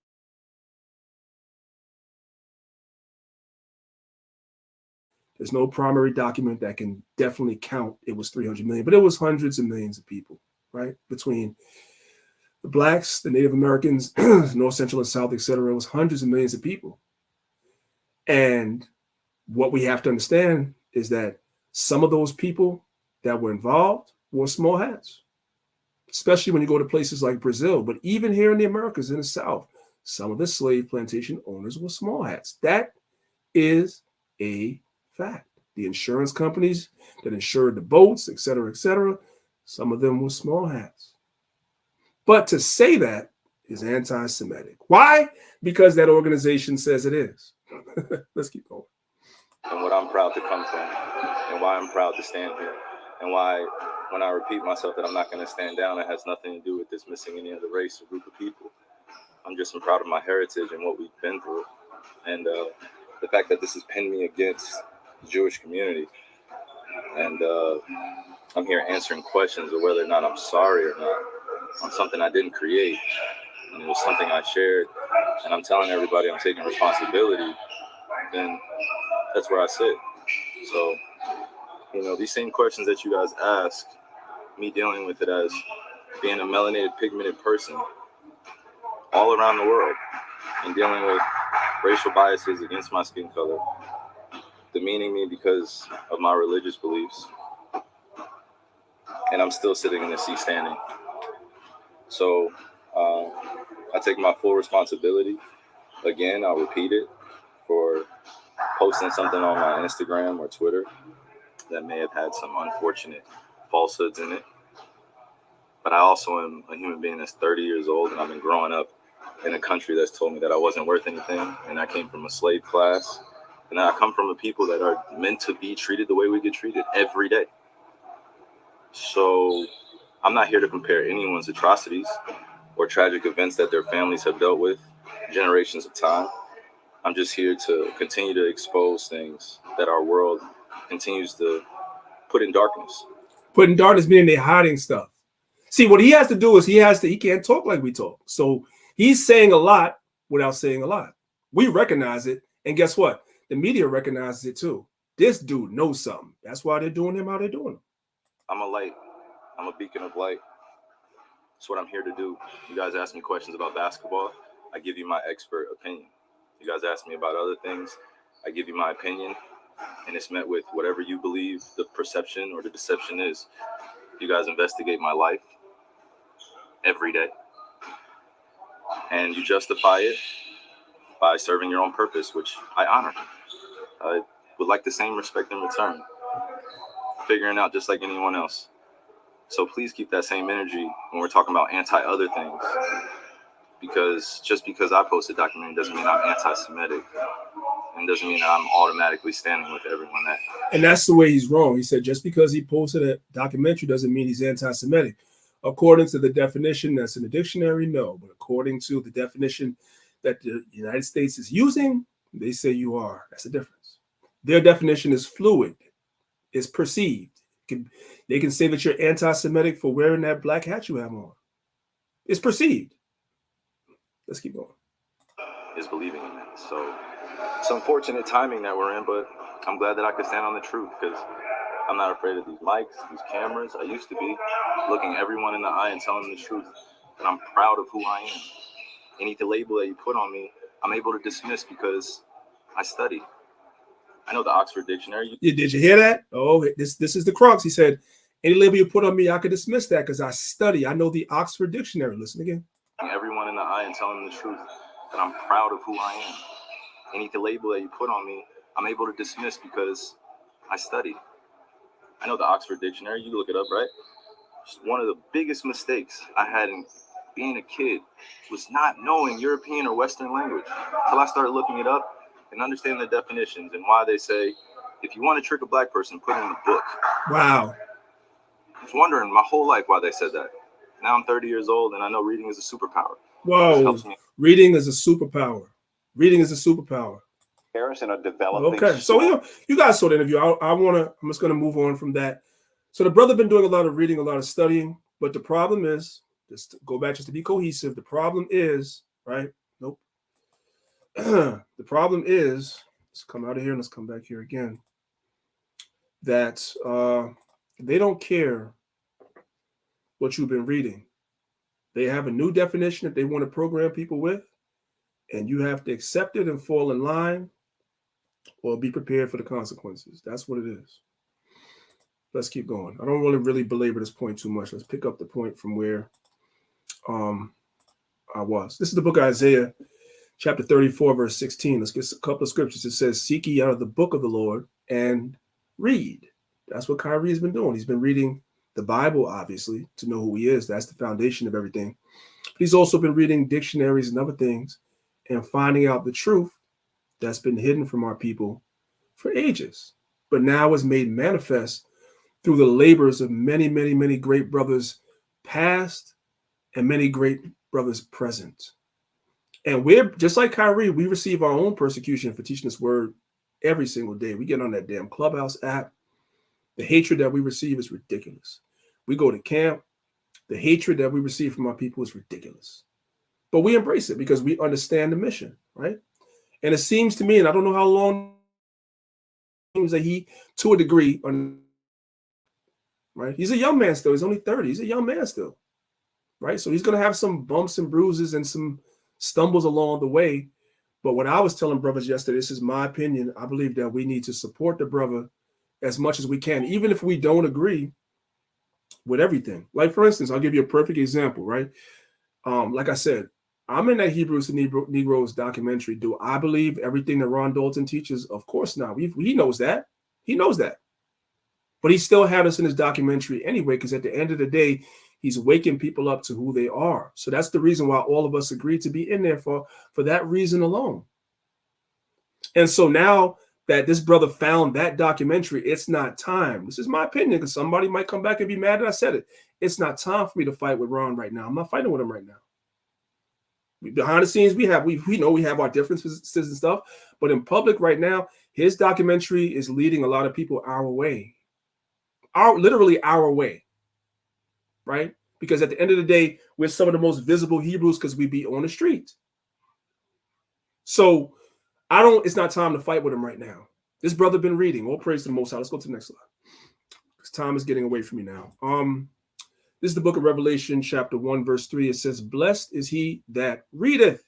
there's no primary document that can definitely count it was 300 million, but it was hundreds of millions of people, right? Between the blacks, the Native Americans, North, Central, and South, etc. It was hundreds of millions of people. And what we have to understand is that some of those people that were involved wore small hats, especially when you go to places like Brazil. But even here in the Americas, in the South, some of the slave plantation owners were small hats. That is a fact. The insurance companies that insured the boats, et cetera, some of them were small hats. But to say that is anti-Semitic. Why? Because that organization says it is. Let's keep going. And what I'm proud to come from, and why I'm proud to stand here, and why when I repeat myself that I'm not going to stand down, it has nothing to do with dismissing any other race or group of people. I'm just proud of my heritage and what we've been through. And the fact that this has pinned me against the Jewish community. And I'm here answering questions of whether or not I'm sorry or not on something I didn't create. And it was something I shared. And I'm telling everybody I'm taking responsibility. Then that's where I sit. So, these same questions that you guys ask, me dealing with it as being a melanated, pigmented person all around the world and dealing with racial biases against my skin color, demeaning me because of my religious beliefs, and I'm still sitting in the seat standing. So I take my full responsibility. Again, I'll repeat it, for posting something on my Instagram or Twitter that may have had some unfortunate falsehoods in it. But I also am a human being that's 30 years old, and I've been growing up in a country that's told me that I wasn't worth anything, and I came from a slave class, and I come from a people that are meant to be treated the way we get treated every day. So I'm not here to compare anyone's atrocities or tragic events that their families have dealt with generations of time. I'm just here to continue to expose things that our world continues to put in darkness. Put in darkness meaning they're hiding stuff. See, what he has to do is he can't talk like we talk. So he's saying a lot without saying a lot. We recognize it. And guess what? The media recognizes it too. This dude knows something. That's why they're doing him how they're doing him. I'm a light. I'm a beacon of light. That's what I'm here to do. You guys ask me questions about basketball, I give you my expert opinion. You guys ask me about other things, I give you my opinion, and it's met with whatever you believe the perception or the deception is. You guys investigate my life every day, and you justify it by serving your own purpose, which I honor. I would like the same respect in return, figuring out just like anyone else. So please keep that same energy when we're talking about anti-other things, because just because I post a documentary doesn't mean I'm anti-Semitic, and doesn't mean that I'm automatically standing with everyone that. And that's the way he's wrong. He said just because he posted a documentary doesn't mean he's anti-Semitic. According to the definition that's in the dictionary, no. But according to the definition that the United States is using, they say you are. That's the difference. Their definition is fluid. It's perceived. They can say that you're anti-Semitic for wearing that black hat you have on. It's perceived. Let's keep going. Is believing in that. So it's unfortunate timing that we're in, but I'm glad that I could stand on the truth, because I'm not afraid of these mics, these cameras. I used to be looking everyone in the eye and telling them the truth, and I'm proud of who I am. Any label that you put on me, I'm able to dismiss because I study. I know the Oxford Dictionary. Did you hear that? Oh, this is the crux. He said, any label you put on me, I could dismiss that because I study. I know the Oxford Dictionary. Listen again. Everyone in the eye and telling them the truth, and I'm proud of who I am. Any label that you put on me, I'm able to dismiss because I study. I know the Oxford Dictionary. You can look it up, right? One of the biggest mistakes I had in being a kid was not knowing European or Western language until I started looking it up and understanding the definitions and why they say, if you want to trick a black person, put it in the book. Wow. I was wondering my whole life why they said that. Now I'm 30 years old and I know reading is a superpower. Whoa. Reading is a superpower. Reading is a superpower. In a developing okay, so you guys saw the interview. I'm just gonna move on from that. So the brother been doing a lot of reading, a lot of studying, but the problem is, just to go back, just to be cohesive, the problem is, right? Nope. The problem is, let's come out of here and let's come back here again. That they don't care what you've been reading. They have a new definition that they want to program people with, and you have to accept it and fall in line or be prepared for the consequences. That's what it is. Let's keep going. I don't want to really belabor this point too much. Let's pick up the point from where I was. This is the book of Isaiah, chapter 34, verse 16. Let's get a couple of scriptures. It says, seek ye out of the book of the Lord and read. That's what Kyrie has been doing. He's been reading the Bible, obviously, to know who he is. That's the foundation of everything. But he's also been reading dictionaries and other things and finding out the truth that's been hidden from our people for ages, but now is made manifest through the labors of many, many, many great brothers past and many great brothers present. And we're just like Kyrie, we receive our own persecution for teaching this word every single day. We get on that damn Clubhouse app. The hatred that we receive is ridiculous. We go to camp. The hatred that we receive from our people is ridiculous. But we embrace it because we understand the mission, right? And it seems to me, and I don't know how long, that he, to a degree, right? He's a young man still. He's only 30. He's a young man still, right? So he's going to have some bumps and bruises and some stumbles along the way. But what I was telling brothers yesterday, this is my opinion. I believe that we need to support the brother as much as we can, even if we don't agree with everything. Like, for instance, I'll give you a perfect example, right? Like I said, I'm in that Hebrews to Negroes documentary. Do I believe everything that Ron Dalton teaches? Of course not. He knows that. He knows that. But he still had us in his documentary anyway, because at the end of the day, he's waking people up to who they are. So that's the reason why all of us agreed to be in there for that reason alone. And so now that this brother found that documentary, it's not time. This is my opinion, because somebody might come back and be mad that I said it. It's not time for me to fight with Ron right now. I'm not fighting with him right now. Behind the scenes, we know we have our differences and stuff, but in public right now, his documentary is leading a lot of people our way, literally our way, right? Because at the end of the day, we're some of the most visible Hebrews because we be on the street. So it's not time to fight with him right now. This brother been reading. All praise to the Most High. Let's go to the next slide, because time is getting away from me now. This is the book of Revelation, chapter 1, verse 3. It says, blessed is he that readeth,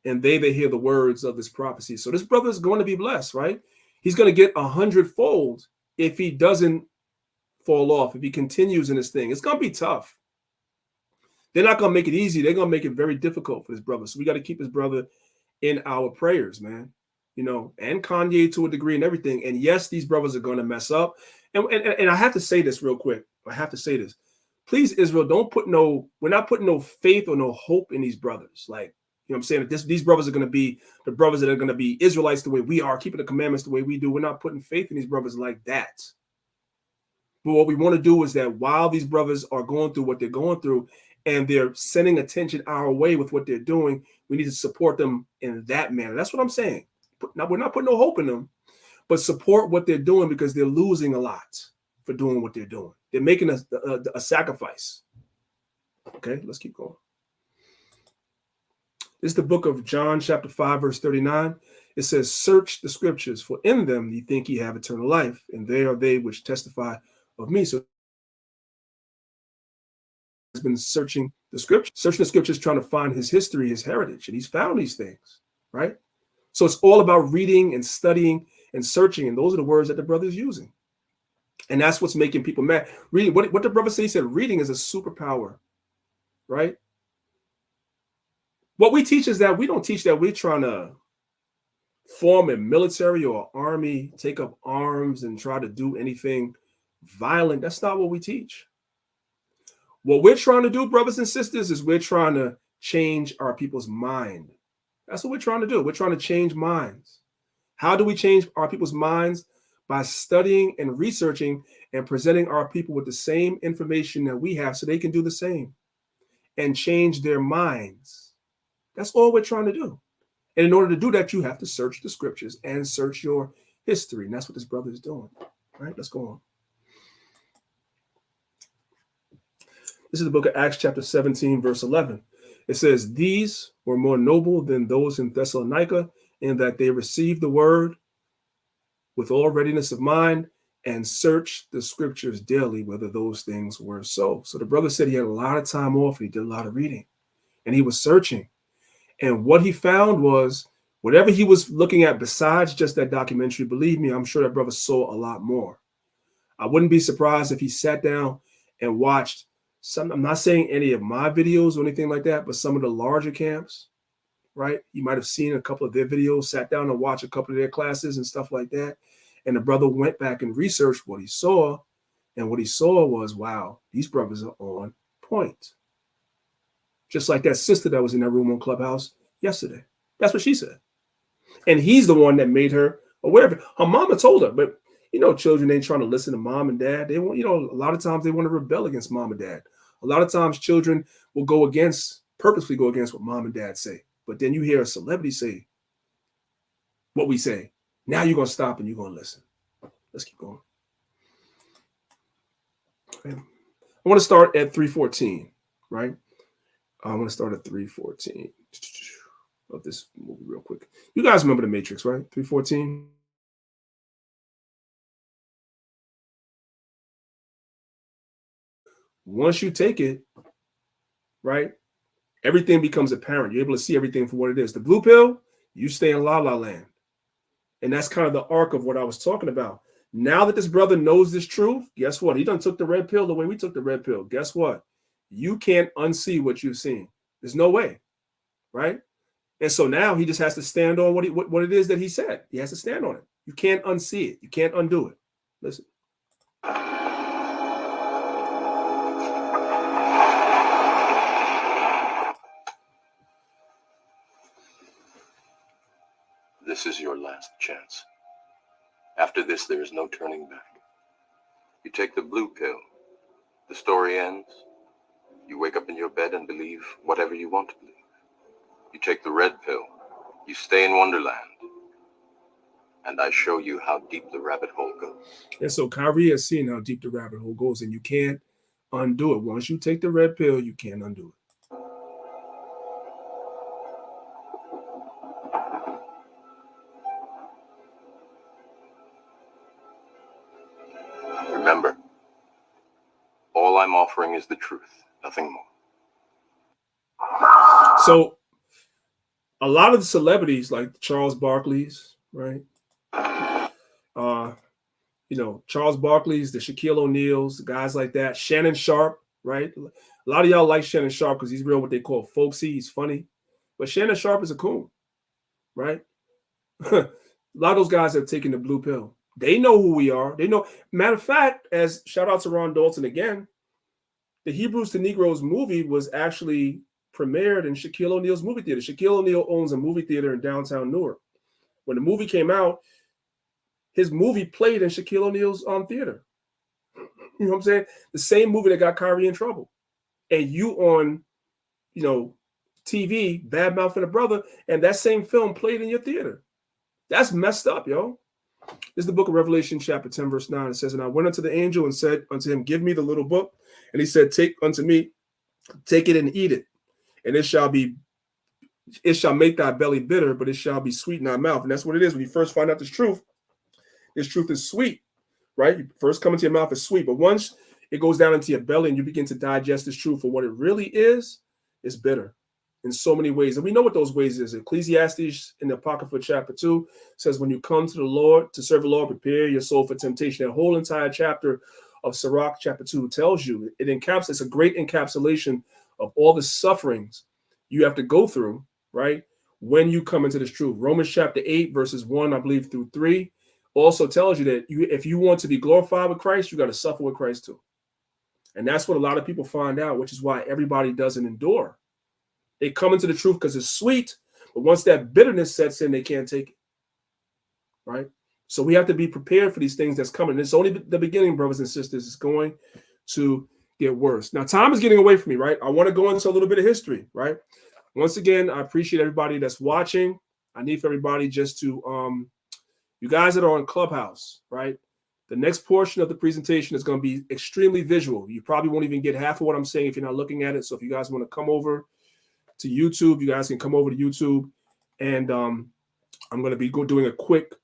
and they that hear the words of this prophecy. So this brother is going to be blessed, right? He's going to get 100-fold if he doesn't fall off, if he continues in this thing. It's going to be tough. They're not going to make it easy. They're going to make it very difficult for this brother. So we got to keep his brother in our prayers, man. You know, and Kanye to a degree and everything. And yes, these brothers are going to mess up. And I have to say this real quick. I have to say this. Please, Israel, we're not putting no faith or no hope in these brothers. Like, you know what I'm saying? These brothers are going to be the brothers that are going to be Israelites the way we are, keeping the commandments the way we do. We're not putting faith in these brothers like that. But what we want to do is that while these brothers are going through what they're going through and they're sending attention our way with what they're doing, we need to support them in that manner. That's what I'm saying. Now, we're not putting no hope in them, but support what they're doing, because they're losing a lot for doing what they're doing. They're making a sacrifice. Okay, let's keep going. This is the book of John, chapter 5, verse 39. It says, search the scriptures, for in them ye think ye have eternal life, and they are they which testify of me. So he's been searching the scriptures, trying to find his history, his heritage, and he's found these things, right? So it's all about reading and studying and searching, and those are the words that the brother is using. And that's what's making people mad. Reading, what the brother said, he said, reading is a superpower, right? What we teach is that we don't teach that we're trying to form a military or army, take up arms and try to do anything violent. That's not what we teach. What we're trying to do, brothers and sisters, is we're trying to change our people's mind. That's what we're trying to do. We're trying to change minds. How do we change our people's minds? By studying and researching and presenting our people with the same information that we have so they can do the same and change their minds. That's all we're trying to do. And in order to do that, you have to search the scriptures and search your history. And that's what this brother is doing. All right, let's go on. This is the book of Acts chapter 17, verse 11. It says, these were more noble than those in Thessalonica, in that they received the word with all readiness of mind and searched the scriptures daily, whether those things were so. So the brother said he had a lot of time off and he did a lot of reading and he was searching. And what he found was whatever he was looking at besides just that documentary, believe me, I'm sure that brother saw a lot more. I wouldn't be surprised if he sat down and watched some, I'm not saying any of my videos or anything like that, but some of the larger camps, right? You might have seen a couple of their videos, sat down and watched a couple of their classes and stuff like that. And the brother went back and researched what he saw. And what he saw was, wow, these brothers are on point. Just like that sister that was in that room on Clubhouse yesterday. That's what she said. And he's the one that made her aware of it. Her mama told her, but you know, children ain't trying to listen to mom and dad. They want, you know, a lot of times they want to rebel against mom and dad. A lot of times children will purposely go against what mom and dad say. But then you hear a celebrity say what we say. Now you're going to stop and you're going to listen. Let's keep going. Okay. I want to start at 3:14, right? I want to start at 3:14 of this movie real quick. You guys remember The Matrix, right? 3:14. Once you take it, right, everything becomes apparent. You're able to see everything for what it is. The blue pill, you stay in La La Land. And that's kind of the arc of what I was talking about. Now that this brother knows this truth, guess what? He done took the red pill the way we took the red pill. Guess what? You can't unsee what you've seen. There's no way, right? And so now he just has to stand on what it is that he said. He has to stand on it. You can't unsee it. You can't undo it. Listen. This is your last chance. After this, there is no turning back. You take the blue pill. The story ends. You wake up in your bed and believe whatever you want to believe. You take the red pill. You stay in Wonderland. And I show you how deep the rabbit hole goes. And so Kyrie has seen how deep the rabbit hole goes, and you can't undo it. Once you take the red pill, you can't undo it. Remember, all I'm offering is the truth, nothing more. So a lot of the celebrities like Charles Barkley's, right? You know, Charles Barkley's, the Shaquille O'Neal's, guys like that, Shannon Sharp, right? A lot of y'all like Shannon Sharp because he's real what they call folksy, he's funny. But Shannon Sharp is a coon, right? A lot of those guys have taken the blue pill. They know who we are. They know. Matter of fact, as shout out to Ron Dalton again, the Hebrews to Negroes movie was actually premiered in Shaquille O'Neal's movie theater. Shaquille O'Neal owns a movie theater in downtown Newark. When the movie came out, his movie played in Shaquille O'Neal's theater. You know what I'm saying? The same movie that got Kyrie in trouble. And you on, you know, TV, bad mouthing a brother, and that same film played in your theater. That's messed up, yo. This is the book of Revelation, chapter 10, verse 9. It says, and I went unto the angel and said unto him, give me the little book. And he said, take unto me, take it and eat it. And it shall make thy belly bitter, but it shall be sweet in thy mouth. And that's what it is. When you first find out this truth is sweet, right? You first come into your mouth is sweet. But once it goes down into your belly and you begin to digest this truth for what it really is, it's bitter in so many ways. And we know what those ways is. Ecclesiastes in the Apocrypha chapter 2 says, when you come to the Lord, to serve the Lord, prepare your soul for temptation. That whole entire chapter of Sirach chapter 2 tells you, it's a great encapsulation of all the sufferings you have to go through, right? When you come into this truth. Romans chapter 8, verses 1, I believe, through 3, also tells you that if you want to be glorified with Christ, you got to suffer with Christ too. And that's what a lot of people find out, which is why everybody doesn't endure. They come into the truth because it's sweet, but once that bitterness sets in, they can't take it, right? So we have to be prepared for these things that's coming. It's only the beginning, brothers and sisters. It's going to get worse. Now, time is getting away from me, right? I want to go into a little bit of history, right? Once again, I appreciate everybody that's watching. I need for everybody just to, you guys that are on Clubhouse, right? The next portion of the presentation is going to be extremely visual. You probably won't even get half of what I'm saying if you're not looking at it. So if you guys want to come over to YouTube, you guys can come over to YouTube. And I'm going to be doing a quick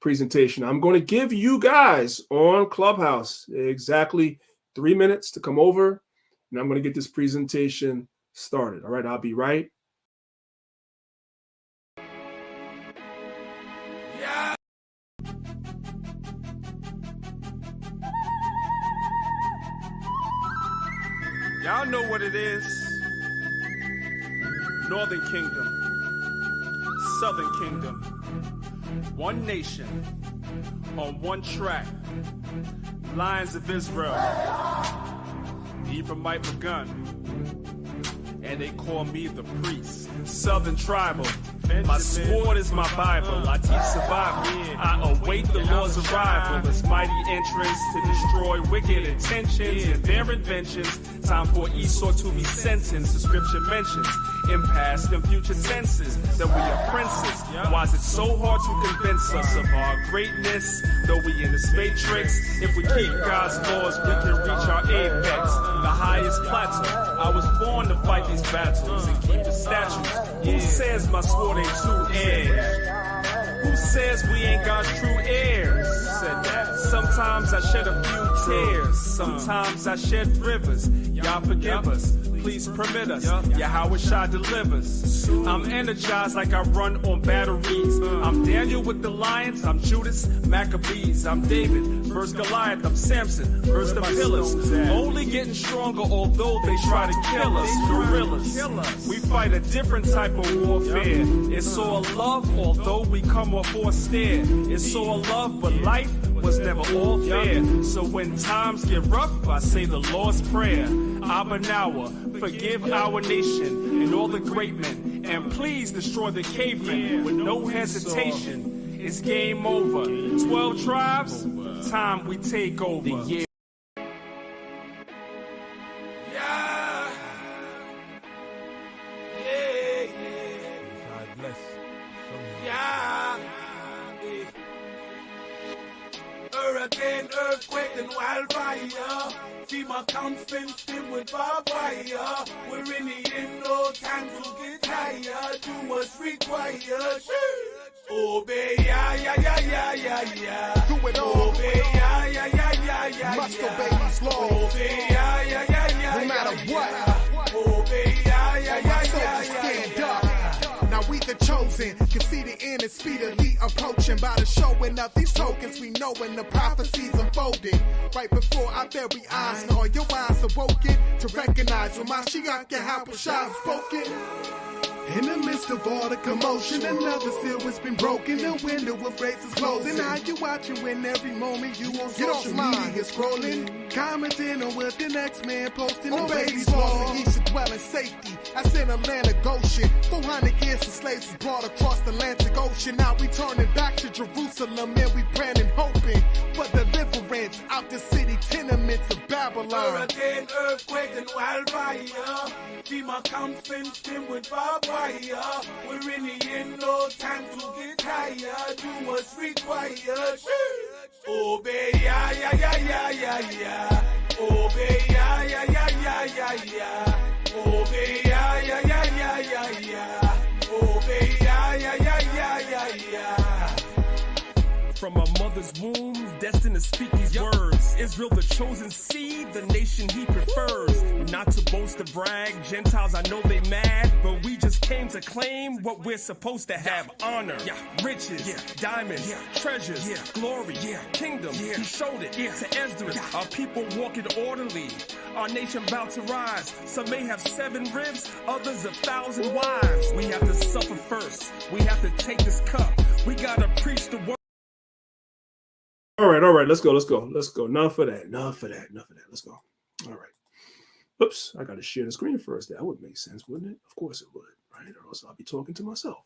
presentation. I'm going to give you guys on Clubhouse exactly 3 minutes to come over. And I'm going to get this presentation started. All right, I'll be right. Y'all know what it is. Northern Kingdom, Southern Kingdom, one nation on one track. Lions of Israel, Ephraimite begun, and they call me the priest. Southern tribal, my sport is my Bible. I teach survival. I await the Lord's arrival. His mighty entrance to destroy wicked intentions and their inventions. Time for Esau to be sentenced. The scripture mentions in past and future tenses that we are princes. Why is it so hard to convince us of our greatness? Though we in this matrix, if we keep God's laws, we can reach our apex, the highest plateau. I was born to fight these battles and keep the statutes. Who says my sword ain't two-edged? Who says we ain't God's true heirs? Said that. Sometimes I shed a few tears. Sometimes I shed rivers. Y'all forgive us. Please permit us. Yahweh Shai delivers. I'm energized like I run on batteries. I'm Daniel with the lions. I'm Judas Maccabees. I'm David versus Goliath. I'm Samson versus the pillars. Only getting stronger, although they try to kill us. Gorillas. We fight a different type of warfare. It's all love, although we come off austere. It's all love, but life was never all fair. So when times get rough, I say the Lord's Prayer. Abba Nawa, forgive our nation and all the great men, and please destroy the cavemen with no hesitation. It's game over. 12 tribes, time we take over. Yeah. Hurricane, earthquake, and wildfire. See my constant stim with barbed wire. We're in the end, no time to get tired. Do what's required. Obey, yeah, yeah, yeah, yeah, yeah, yeah. Do it all. Obey, yeah, yeah, yeah, yeah, yeah. Must yeah. obey these laws. Obey, yeah, yeah, yeah, yeah. No matter yeah, what. Yeah. Obey, yeah, yeah, yeah, yeah, yeah. Stand up. Now we the chosen, can see the end is speedily approaching. By the showing of these tokens, we knowing the prophecies unfolding. Right before our very eyes, and all your eyes awoken to recognize when Mashiach Yahweh Shai spoken. In the midst of all the commotion, another seal has been broken. The window of grace is closing. Now you watching when every moment you on social media scrolling, commenting on what the next man posting. The baby's lost and he should dwell in safety. As in a land of Goshen, 400 years of slaves was brought across the Atlantic Ocean. Now we turning back to Jerusalem and we praying and hoping for deliverance out the city tenements of Babylon. Hurricane, earthquake, and wildfire. See my constant stim with barbed wire. We're in the end, no time to get tired. Do what's required. Obey, yeah, yeah, yeah, yeah, yeah, yeah. Obey, yeah, yeah, yeah, yeah, yeah, yeah. Obey, yeah, yeah, yeah, yeah, yeah, yeah. Obey, yeah, yeah, yeah, yeah, yeah, yeah. From a mother's womb, destined to speak these words. Israel, the chosen seed, the nation he prefers. Not to boast or brag, Gentiles, I know they mad, but we just came to claim what we're supposed to have. Honor, riches, diamonds, treasures, glory, kingdom. He showed it to Esdras. Our people walking orderly. Our nation about to rise. Some may have 7 ribs, others 1,000 wives. We have to suffer first. We have to take this cup. We gotta preach the word. All right, let's go. Enough of that. Let's go. All right. Oops, I got to share the screen first. That would make sense, wouldn't it? Of course it would, right? Or else I'll be talking to myself.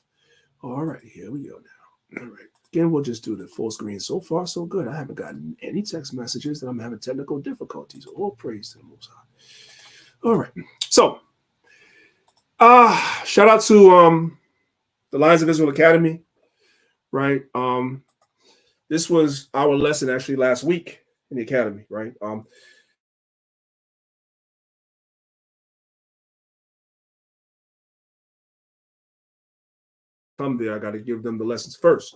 All right, here we go now. All right. Again, we'll just do the full screen. So far, so good. I haven't gotten any text messages that I'm having technical difficulties. All praise to the Most High. All right. So, shout out to the Lions of Israel Academy, right? This was our lesson actually last week in the academy, right? Come there, I got to give them the lessons first.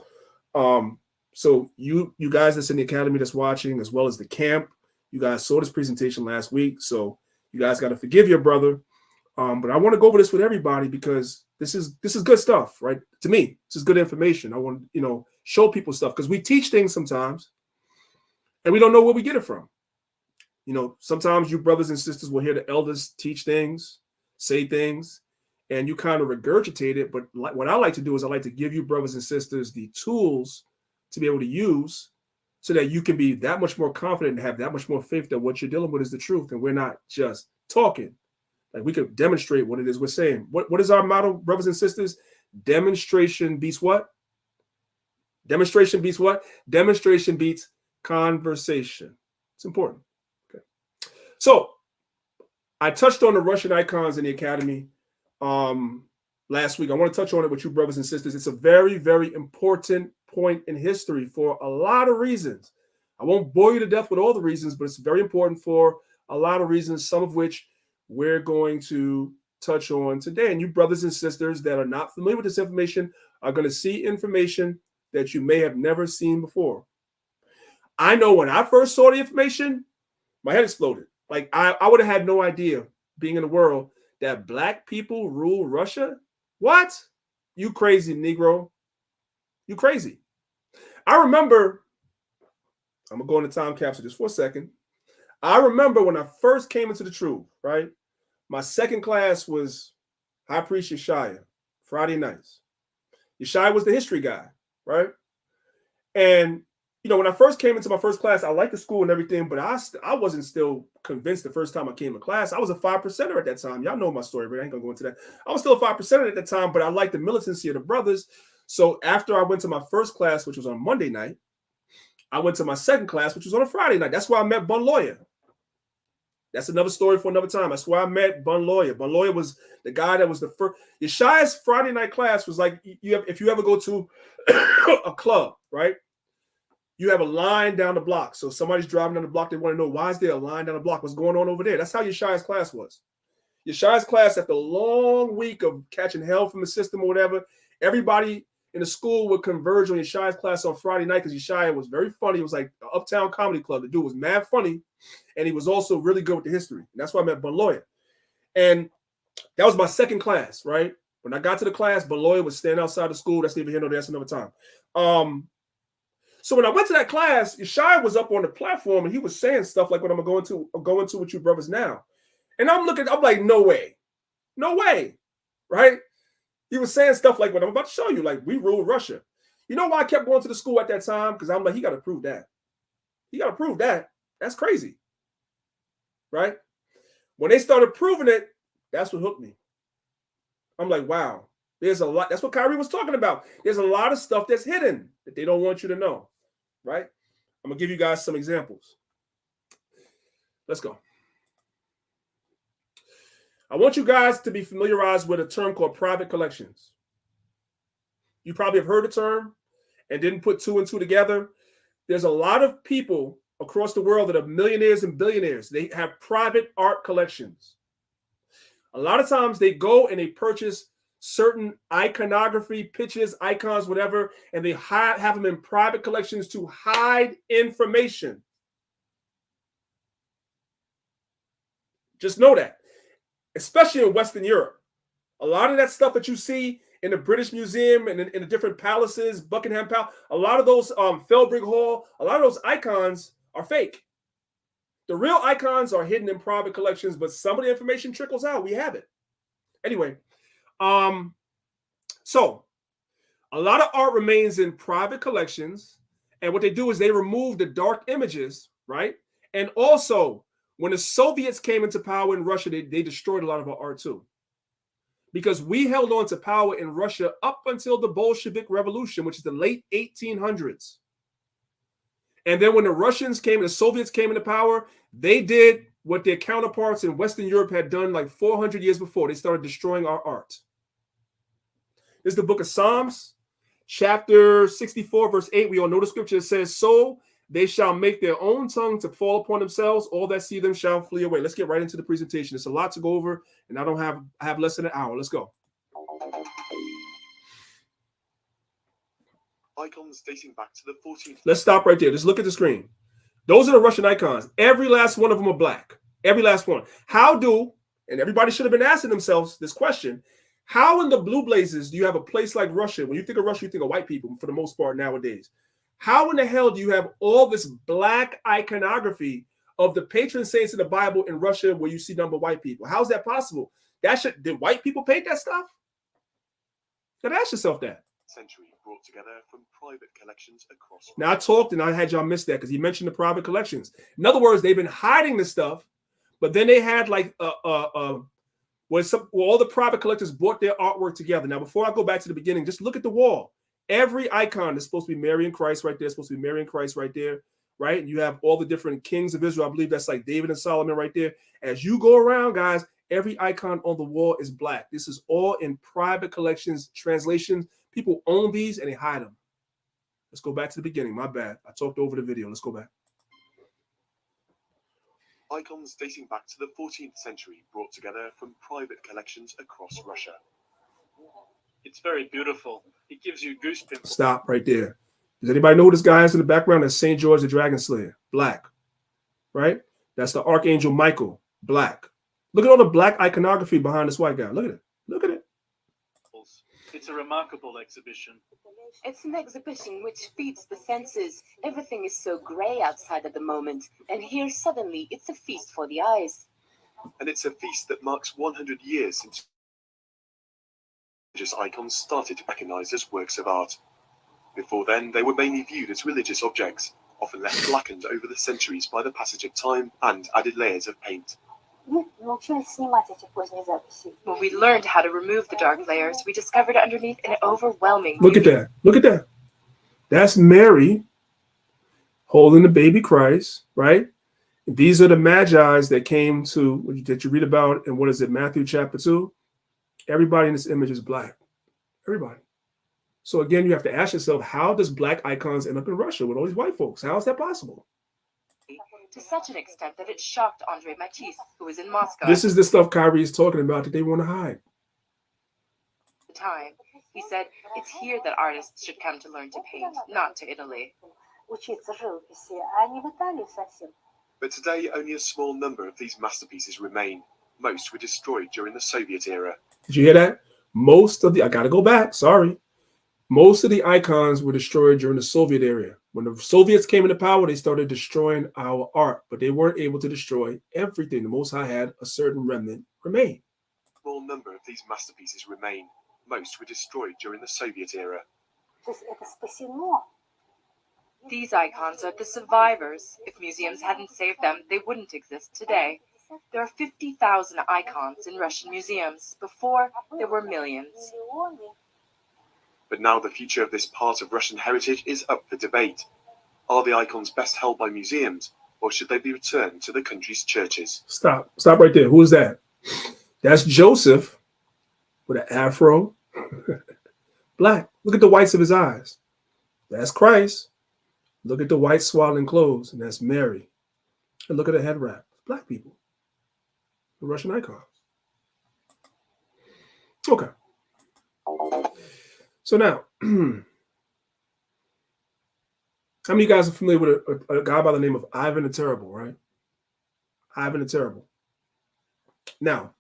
So you guys that's in the academy that's watching, as well as the camp, you guys saw this presentation last week, so you guys got to forgive your brother. But I want to go over this with everybody because this is good stuff, right? To me, this is good information. I want to, show people stuff because we teach things sometimes and we don't know where we get it from. Sometimes you brothers and sisters will hear the elders teach things, say things, and you kind of regurgitate it. But what I like to do is I like to give you brothers and sisters the tools to be able to use so that you can be that much more confident and have that much more faith that what you're dealing with is the truth and we're not just talking. Like we could demonstrate what it is we're saying. What is our motto, brothers and sisters? Demonstration beats what? Demonstration beats what? Demonstration beats conversation. It's important. Okay. So I touched on the Russian icons in the academy last week. I want to touch on it with you, brothers and sisters. It's a very, very important point in history for a lot of reasons. I won't bore you to death with all the reasons, but it's very important for a lot of reasons, some of which we're going to touch on today. And you brothers and sisters that are not familiar with this information are going to see information that you may have never seen before. I know when I first saw the information, my head exploded. Like I would have had no idea, being in the world, that black people rule Russia. What? You crazy, Negro. You crazy. I remember, I'm going to go in the time capsule just for a second. I remember when I first came into the truth, right? My second class was High Priest Yeshaya, Friday nights. Yeshaya was the history guy, right? And, when I first came into my first class, I liked the school and everything, but I wasn't still convinced the first time I came to class. I was a 5%er at that time. Y'all know my story, but I ain't going to go into that. I was still a 5%er at that time, but I liked the militancy of the brothers. So after I went to my first class, which was on Monday night, I went to my second class, which was on a Friday night. That's where I met Bun Lawyer. That's another story for another time. That's where I met Bun Lawyer. Bun Lawyer was the guy that was the first. Yeshaya's Friday night class was like, if you ever go to a club, right? You have a line down the block. So somebody's driving down the block. They want to know, why is there a line down the block? What's going on over there? That's how Yeshaya's class was. Yeshaya's class, after a long week of catching hell from the system or whatever, everybody in the school would converge on Yeshaya's class on Friday night because Yeshaya was very funny. It was like an uptown comedy club. The dude was mad funny, and he was also really good with the history. And that's why I met Bun Lawyer. And that was my second class, right? When I got to the class, Bun Lawyer would stand outside the school. That's neither here nor there. That's another time. So when I went to that class, Yeshaya was up on the platform, and he was saying stuff like what I'm going to with you brothers now. And I'm like, no way, right? He was saying stuff like what I'm about to show you, like we ruled Russia. You know why I kept going to the school at that time? Because I'm like, he got to prove that. That's crazy, right? When they started proving it, that's what hooked me. I'm like, wow, there's a lot. That's what Kyrie was talking about. There's a lot of stuff that's hidden that they don't want you to know, right? I'm going to give you guys some examples. Let's go. I want you guys to be familiarized with a term called private collections. You probably have heard the term and didn't put two and two together. There's a lot of people across the world that are millionaires and billionaires. They have private art collections. A lot of times they go and they purchase certain iconography, pictures, icons, whatever, and they have them in private collections to hide information. Just know that. Especially in Western Europe. A lot of that stuff that you see in the British Museum and in the different palaces, Buckingham Palace, a lot of those Felbrigg Hall, a lot of those icons are fake. The real icons are hidden in private collections, but some of the information trickles out. We have it. Anyway, so a lot of art remains in private collections, and what they do is they remove the dark images, right? And also, When the Soviets came into power in Russia, they destroyed a lot of our art too. Because we held on to power in Russia up until the Bolshevik Revolution, which is the late 1800s. And then when the Russians came, the Soviets came into power, they did what their counterparts in Western Europe had done like 400 years before. They started destroying our art. This is the book of Psalms, chapter 64, verse 8. We all know the scripture. It says, so they shall make their own tongue to fall upon themselves. All that see them shall flee away. Let's get right into the presentation. It's a lot to go over, and I have less than an hour. Let's go. Icons dating back to the 14th. Let's stop right there. Just look at the screen. Those are the Russian icons. Every last one of them are black. Every last one. How do, and everybody should have been asking themselves this question, how in the blue blazes do you have a place like Russia? When you think of Russia, you think of white people for the most part nowadays. How in the hell do you have all this black iconography of the patron saints of the Bible in Russia where you see number white people? How's that possible? Did white people paint that stuff? You gotta ask yourself that. Century brought together from private collections across. Now I talked and I had y'all miss that because he mentioned the private collections. In other words, they've been hiding this stuff, but then they had like all the private collectors brought their artwork together. Now, before I go back to the beginning, just look at the wall. Every icon is supposed to be Mary and Christ right there. It's supposed to be Mary and Christ right there, right? And you have all the different kings of Israel. I believe that's like David and Solomon right there. As you go around, guys, every icon on the wall is black. This is all in private collections, translations. People own these and they hide them. Let's go back to the beginning. My bad. I talked over the video. Let's go back. Icons dating back to the 14th century brought together from private collections across Russia. It's very beautiful. It gives you goose pimples. Stop right there. Does anybody know who this guy is in the background? That's St. George the Dragon Slayer. Black. Right? That's the Archangel Michael. Black. Look at all the black iconography behind this white guy. Look at it. Look at it. It's a remarkable exhibition. It's an exhibition which feeds the senses. Everything is so grey outside at the moment, and here suddenly it's a feast for the eyes. And it's a feast that marks 100 years since religious icons started to be recognized as works of art. Before then, they were mainly viewed as religious objects, often left blackened over the centuries by the passage of time and added layers of paint. When we learned how to remove the dark layers, we discovered underneath an overwhelming Look at that. Look at that. That's Mary holding the baby Christ, right? These are the Magi's that came to, that you read about in, what is it, Matthew chapter 2? Everybody in this image is black. Everybody. So again, you have to ask yourself, how does black icons end up in Russia with all these white folks? How is that possible? To such an extent that it shocked Andrei Matisse, who was in Moscow. This is the stuff Kyrie is talking about that they want to hide. At the time, he said, it's here that artists should come to learn to paint, not to Italy. But today, only a small number of these masterpieces remain. Most were destroyed during the Soviet era. Did you hear that? Most of the, I got to go back, sorry. Most of the icons were destroyed during the Soviet era. When the Soviets came into power, they started destroying our art, but they weren't able to destroy everything. The Most High had a certain remnant remain. A small number of these masterpieces remain. Most were destroyed during the Soviet era. These icons are the survivors. If museums hadn't saved them, they wouldn't exist today. There are 50,000 icons in Russian museums. Before, there were millions. But now the future of this part of Russian heritage is up for debate. Are the icons best held by museums, or should they be returned to the country's churches? Stop right there. Who is that? That's Joseph with an afro. Black. Look at the whites of his eyes. That's Christ. Look at the white swaddling clothes, and that's Mary. And look at the head wrap. Black people. The Russian icons. Okay. So now, how many of you guys are familiar with a guy by the name of Ivan the Terrible, right? Ivan the Terrible. Now,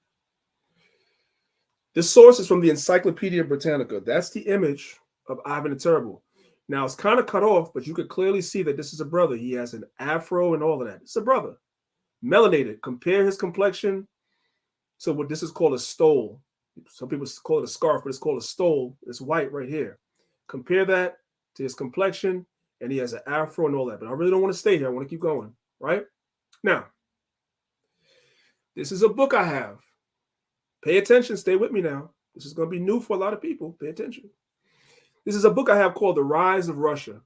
this source is from the Encyclopedia Britannica. That's the image of Ivan the Terrible. Now, it's kind of cut off, but you could clearly see that this is a brother. He has an afro and all of that. It's a brother. Melanated. Compare his complexion to what this is called a stole. Some people call it a scarf, but it's called a stole. It's white right here. Compare that to his complexion, and he has an afro and all that. But I really don't want to stay here. I want to keep going, right? Now, This is a book I have. Pay attention. Stay with me now. This is going to be new for a lot of people. Pay attention. This is a book I have called The Rise of Russia.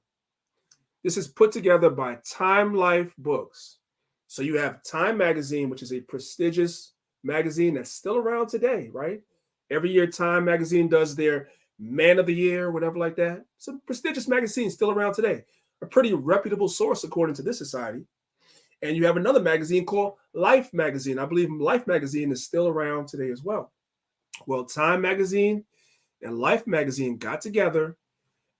This is put together by Time Life Books. So you have Time Magazine, which is a prestigious magazine that's still around today, right? Every year, Time Magazine does their Man of the Year, whatever like that. It's a prestigious magazine still around today. A pretty reputable source, according to this society. And you have another magazine called Life Magazine. I believe Life Magazine is still around today as well. Well, Time Magazine and Life Magazine got together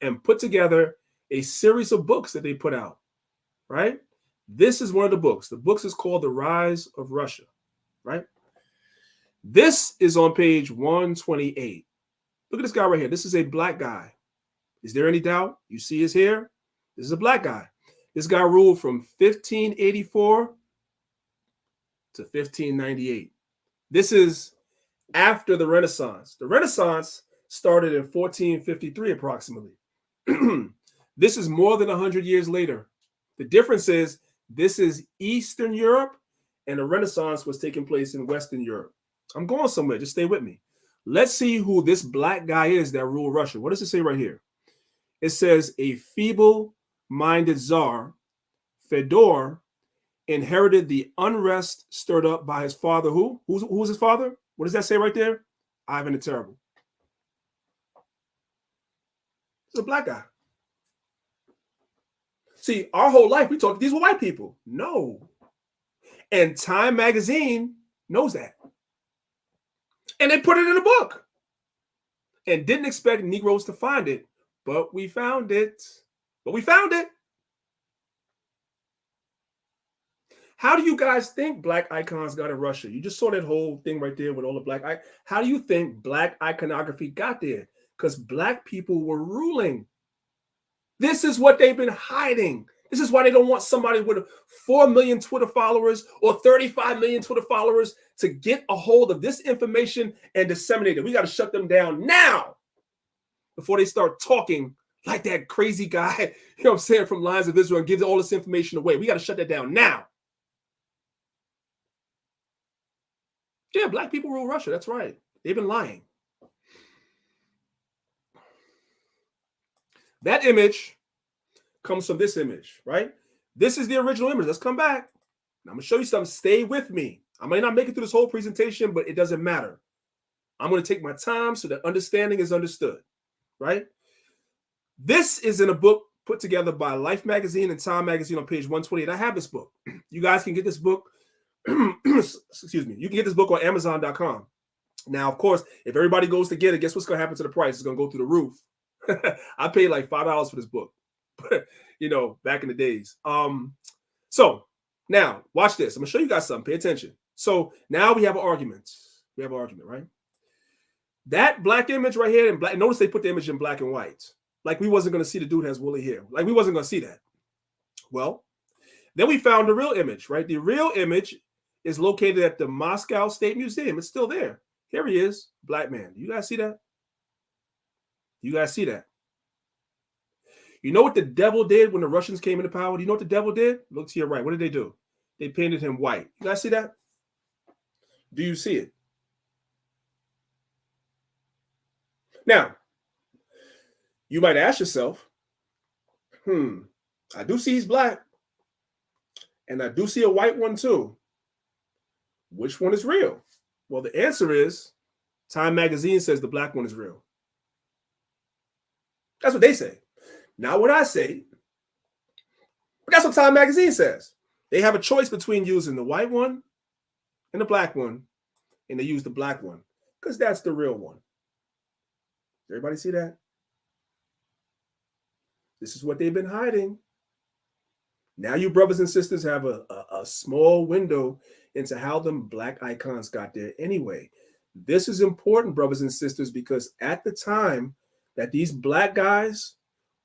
and put together a series of books that they put out, right? This is one of the books. The book is called The Rise of Russia, right? This is on page 128. Look at this guy right here. This is a black guy. Is there any doubt? You see his hair? This is a black guy. This guy ruled from 1584 to 1598. This is after the Renaissance. The Renaissance started in 1453 approximately. This is more than 100 years later. The difference is this is Eastern Europe and the Renaissance was taking place in Western Europe. I'm going somewhere. Just stay with me. Let's see who this black guy is that ruled Russia. What does it say right here? It says a feeble-minded czar, Fedor, inherited the unrest stirred up by his father. Who was his father? What does that say right there? Ivan the Terrible. It's a black guy. See, our whole life we thought these were white people. No. And Time Magazine knows that. And they put it in a book. And didn't expect Negroes to find it. But we found it. How do you guys think black icons got in Russia? You just saw that whole thing right there with all the black. How do you think black iconography got there? Because black people were ruling. This is what they've been hiding. This is why they don't want somebody with 4 million Twitter followers or 35 million Twitter followers to get a hold of this information and disseminate it. We got to shut them down now before they start talking like that crazy guy, you know what I'm saying, from Lions of Israel and gives all this information away. We got to shut that down now. Yeah, black people rule Russia. That's right. They've been lying. That image comes from this image, right? This is the original image. Let's come back. Now, I'm going to show you something. Stay with me. I may not make it through this whole presentation, but it doesn't matter. I'm going to take my time so that understanding is understood, right? This is in a book put together by Life Magazine and Time Magazine on page 128. I have this book. You guys can get this book. Excuse me. You can get this book on Amazon.com. Now, of course, if everybody goes to get it, guess what's going to happen to the price? It's going to go through the roof. I paid like $5 for this book, you know, back in the days. So now watch this. I'm gonna show you guys something. Pay attention. So now we have an argument. We have an argument, right? That black image right here in black. Notice they put the image in black and white. Like we wasn't gonna see the dude has woolly hair. Like we wasn't gonna see that. Well, then we found the real image, right? The real image is located at the Moscow State Museum. It's still there. Here he is, black man. You guys see that? You guys see that? You know what the devil did when the Russians came into power? Do you know what the devil did? Look to your right. What did they do? They painted him white. You guys see that? Do you see it? Now, you might ask yourself, I do see he's black. And I do see a white one too. Which one is real? Well, the answer is Time Magazine says the black one is real. That's what they say. Not what I say. But that's what Time Magazine says. They have a choice between using the white one and the black one, and they use the black one because that's the real one. Everybody see that? This is what they've been hiding. Now you brothers and sisters have a small window into how them black icons got there anyway. This is important, brothers and sisters, because at the time that these black guys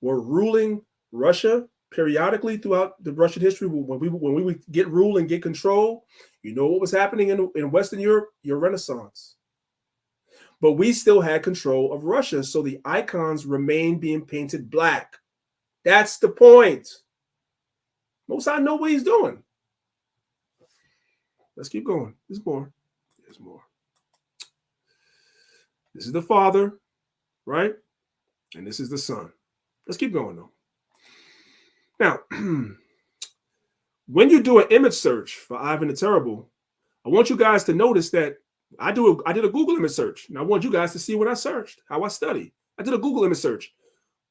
were ruling Russia periodically throughout the Russian history, when we would get rule and get control, you know what was happening in Western Europe? Your Renaissance. But we still had control of Russia, so the icons remained being painted black. That's the point. Most I know what he's doing. Let's keep going. There's more. There's more. This is the Father, right? And this is the Son. Let's keep going, though. Now, when you do an image search for Ivan the Terrible, I want you guys to notice that I did a Google image search, and I want you guys to see what I searched, how I study. I did a Google image search.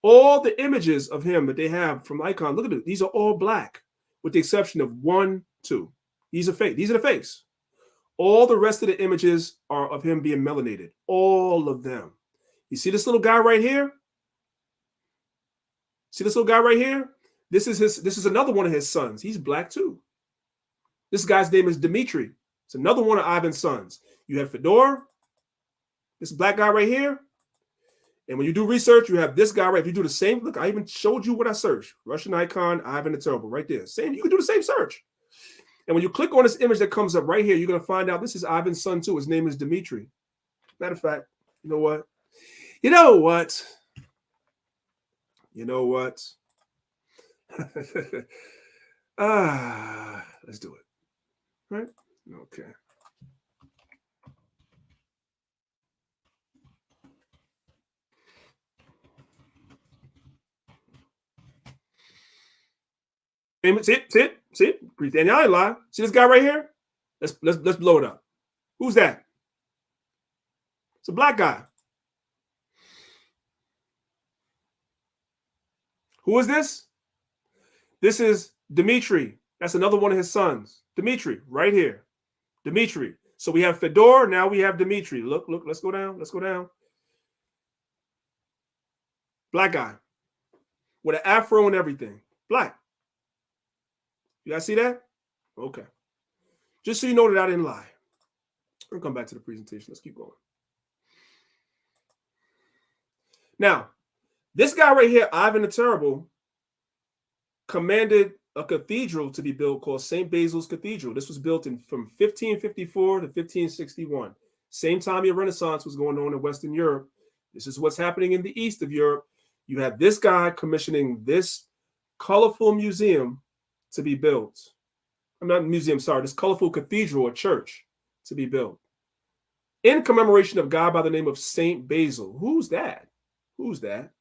All the images of him that they have from Icon, look at it. These are all black, with the exception of 1, 2. These are fake. These are the fakes. All the rest of the images are of him being melanated. All of them. You see this little guy right here? See this little guy right here? This is another one of his sons. He's black too. This guy's name is Dmitri. It's another one of Ivan's sons. You have Fedor, this black guy right here. And when you do research, you have this guy right. If you do the same, look, I even showed you what I searched. Russian icon, Ivan the Terrible, right there. Same, you can do the same search. And when you click on this image that comes up right here, you're going to find out this is Ivan's son too. His name is Dmitri. Matter of fact, you know what? You know what? You know what? Let's do it. Right? Okay. See? Daniel, I ain't lie. See this guy right here? Let's blow it up. Who's that? It's a black guy. Who is this? This is Dmitri. That's another one of his sons. Dmitri, right here. Dmitri. So we have Fedor, now we have Dmitri. Look, let's go down. Let's go down. Black guy. With an afro and everything. Black. You guys see that? Okay. Just so you know that I didn't lie. We'll come back to the presentation. Let's keep going. Now, this guy right here, Ivan the Terrible, commanded a cathedral to be built called St. Basil's Cathedral. This was built from 1554 to 1561. Same time your Renaissance was going on in Western Europe. This is what's happening in the east of Europe. You have this guy commissioning this colorful museum to be built. I'm not museum, sorry, this colorful cathedral or church to be built in commemoration of a guy by the name of St. Basil. Who's that? Who's that?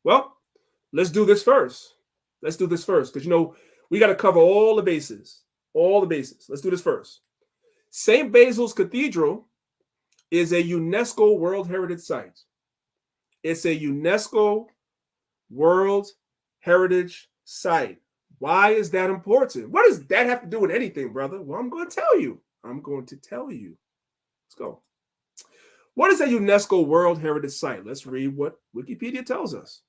Well, let's do this first. Let's do this first because, you know, we got to cover all the bases. All the bases. Let's do this first. St. Basil's Cathedral is a UNESCO World Heritage Site. It's a UNESCO World Heritage Site. Why is that important? What does that have to do with anything, brother? Well, I'm going to tell you. I'm going to tell you. Let's go. What is a UNESCO World Heritage Site? Let's read what Wikipedia tells us.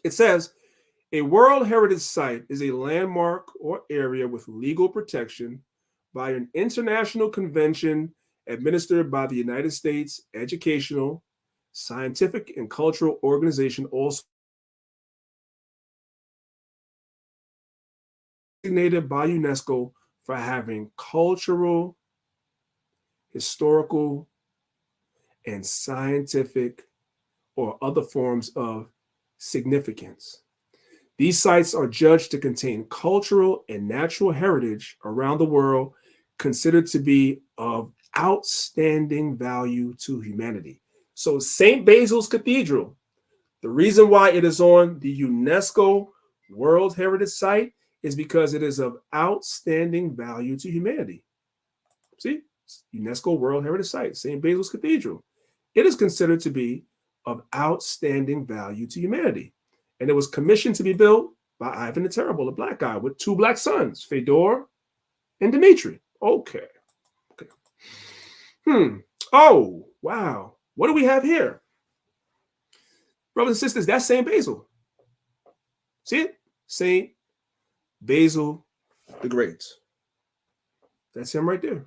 It says, a World Heritage Site is a landmark or area with legal protection by an international convention administered by the United States Educational, Scientific, and Cultural Organization, also designated by UNESCO for having cultural, historical, and scientific or other forms of significance. These sites are judged to contain cultural and natural heritage around the world considered to be of outstanding value to humanity. So St. Basil's Cathedral, the reason why it is on the UNESCO World Heritage Site is because it is of outstanding value to humanity. See, UNESCO World Heritage Site, St. Basil's Cathedral. It is considered to be of outstanding value to humanity. And it was commissioned to be built by Ivan the Terrible, a black guy with two black sons, Fedor and Dmitri. Okay. Oh, wow. What do we have here? Brothers and sisters, that's St. Basil. See it? St. Basil the Great. That's him right there.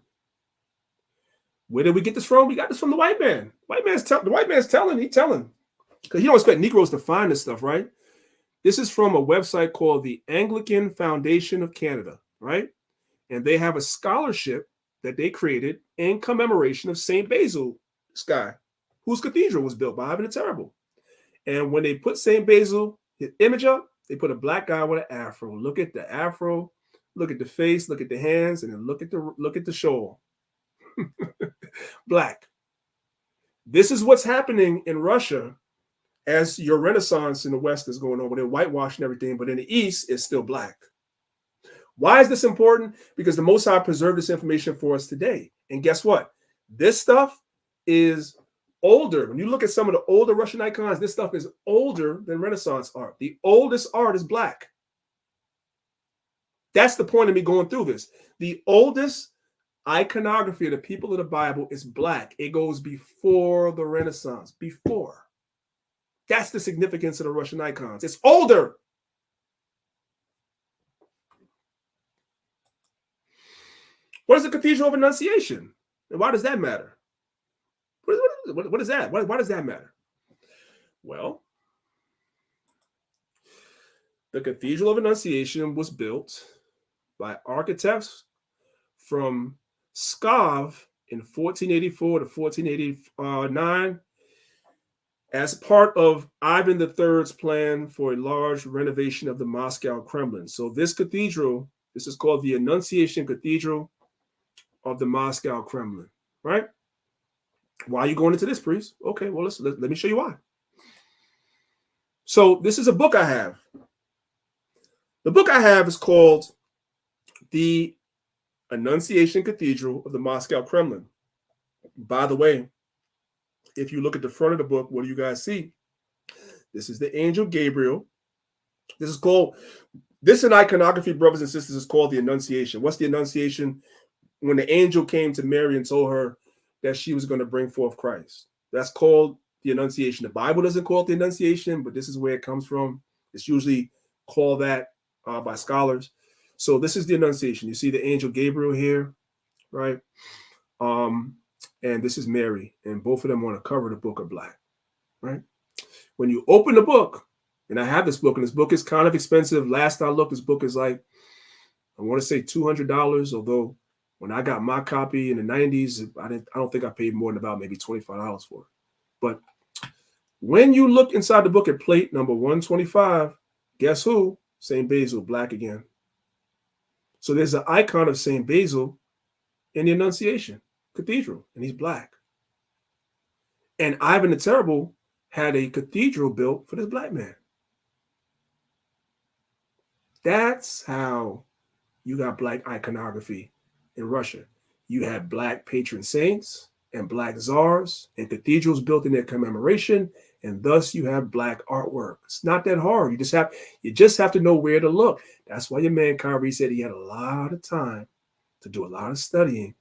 Where did we get this from? We got this from the white man. The white man's telling. Because you don't expect Negroes to find this stuff, right? This is from a website called the Anglican Foundation of Canada, right? And they have a scholarship that they created in commemoration of St. Basil, this guy, whose cathedral was built by Ivan the Terrible. And when they put St. Basil, his image up, they put a black guy with an afro. Look at the afro. look at the face, look at the hands, and then look at the shawl. Black. This is what's happening in Russia as your Renaissance in the West is going on, where they're whitewashing everything, but in the East, it's still black. Why is this important? Because the Most High preserved this information for us today. And guess what? This stuff is older. When you look at some of the older Russian icons, this stuff is older than Renaissance art. The oldest art is black. That's the point of me going through this. The oldest iconography of the people of the Bible is black. It goes before the Renaissance, before. That's the significance of the Russian icons. It's older. What is the Cathedral of Annunciation? And why does that matter? What is that? Why does that matter? Well, the Cathedral of Annunciation was built by architects from Pskov in 1484 to 1489 as part of Ivan III's plan for a large renovation of the Moscow Kremlin. So this cathedral, this is called the Annunciation Cathedral of the Moscow Kremlin, right? Why are you going into this, priest? Okay, well, let me show you why. So this is a book I have. The book I have is called The Annunciation Cathedral of the Moscow Kremlin. By the way, if you look at the front of the book, what do you guys see? This is the angel Gabriel. This in iconography, brothers and sisters, is called the Annunciation. What's the Annunciation? When the angel came to Mary and told her that she was going to bring forth Christ. That's called the Annunciation. The Bible doesn't call it the Annunciation, but this is where it comes from. It's usually called that by scholars. So this is the Annunciation. You see the angel Gabriel here, right? And this is Mary, and both of them on the cover of the book are black, right? When you open the book, and I have this book, and this book is kind of expensive. Last I looked, this book is like, I want to say $200, although when I got my copy in the 90s, I don't think I paid more than about maybe $25 for it. But when you look inside the book at plate number 125, guess who? St. Basil, black again. So there's an icon of St. Basil in the Annunciation Cathedral, and he's black. And Ivan the Terrible had a cathedral built for this black man. That's how you got black iconography in Russia. You had black patron saints and black czars and cathedrals built in their commemoration, and thus you have black artwork. It's not that hard. You just have to know where to look. That's why your man Kyrie said he had a lot of time to do a lot of studying.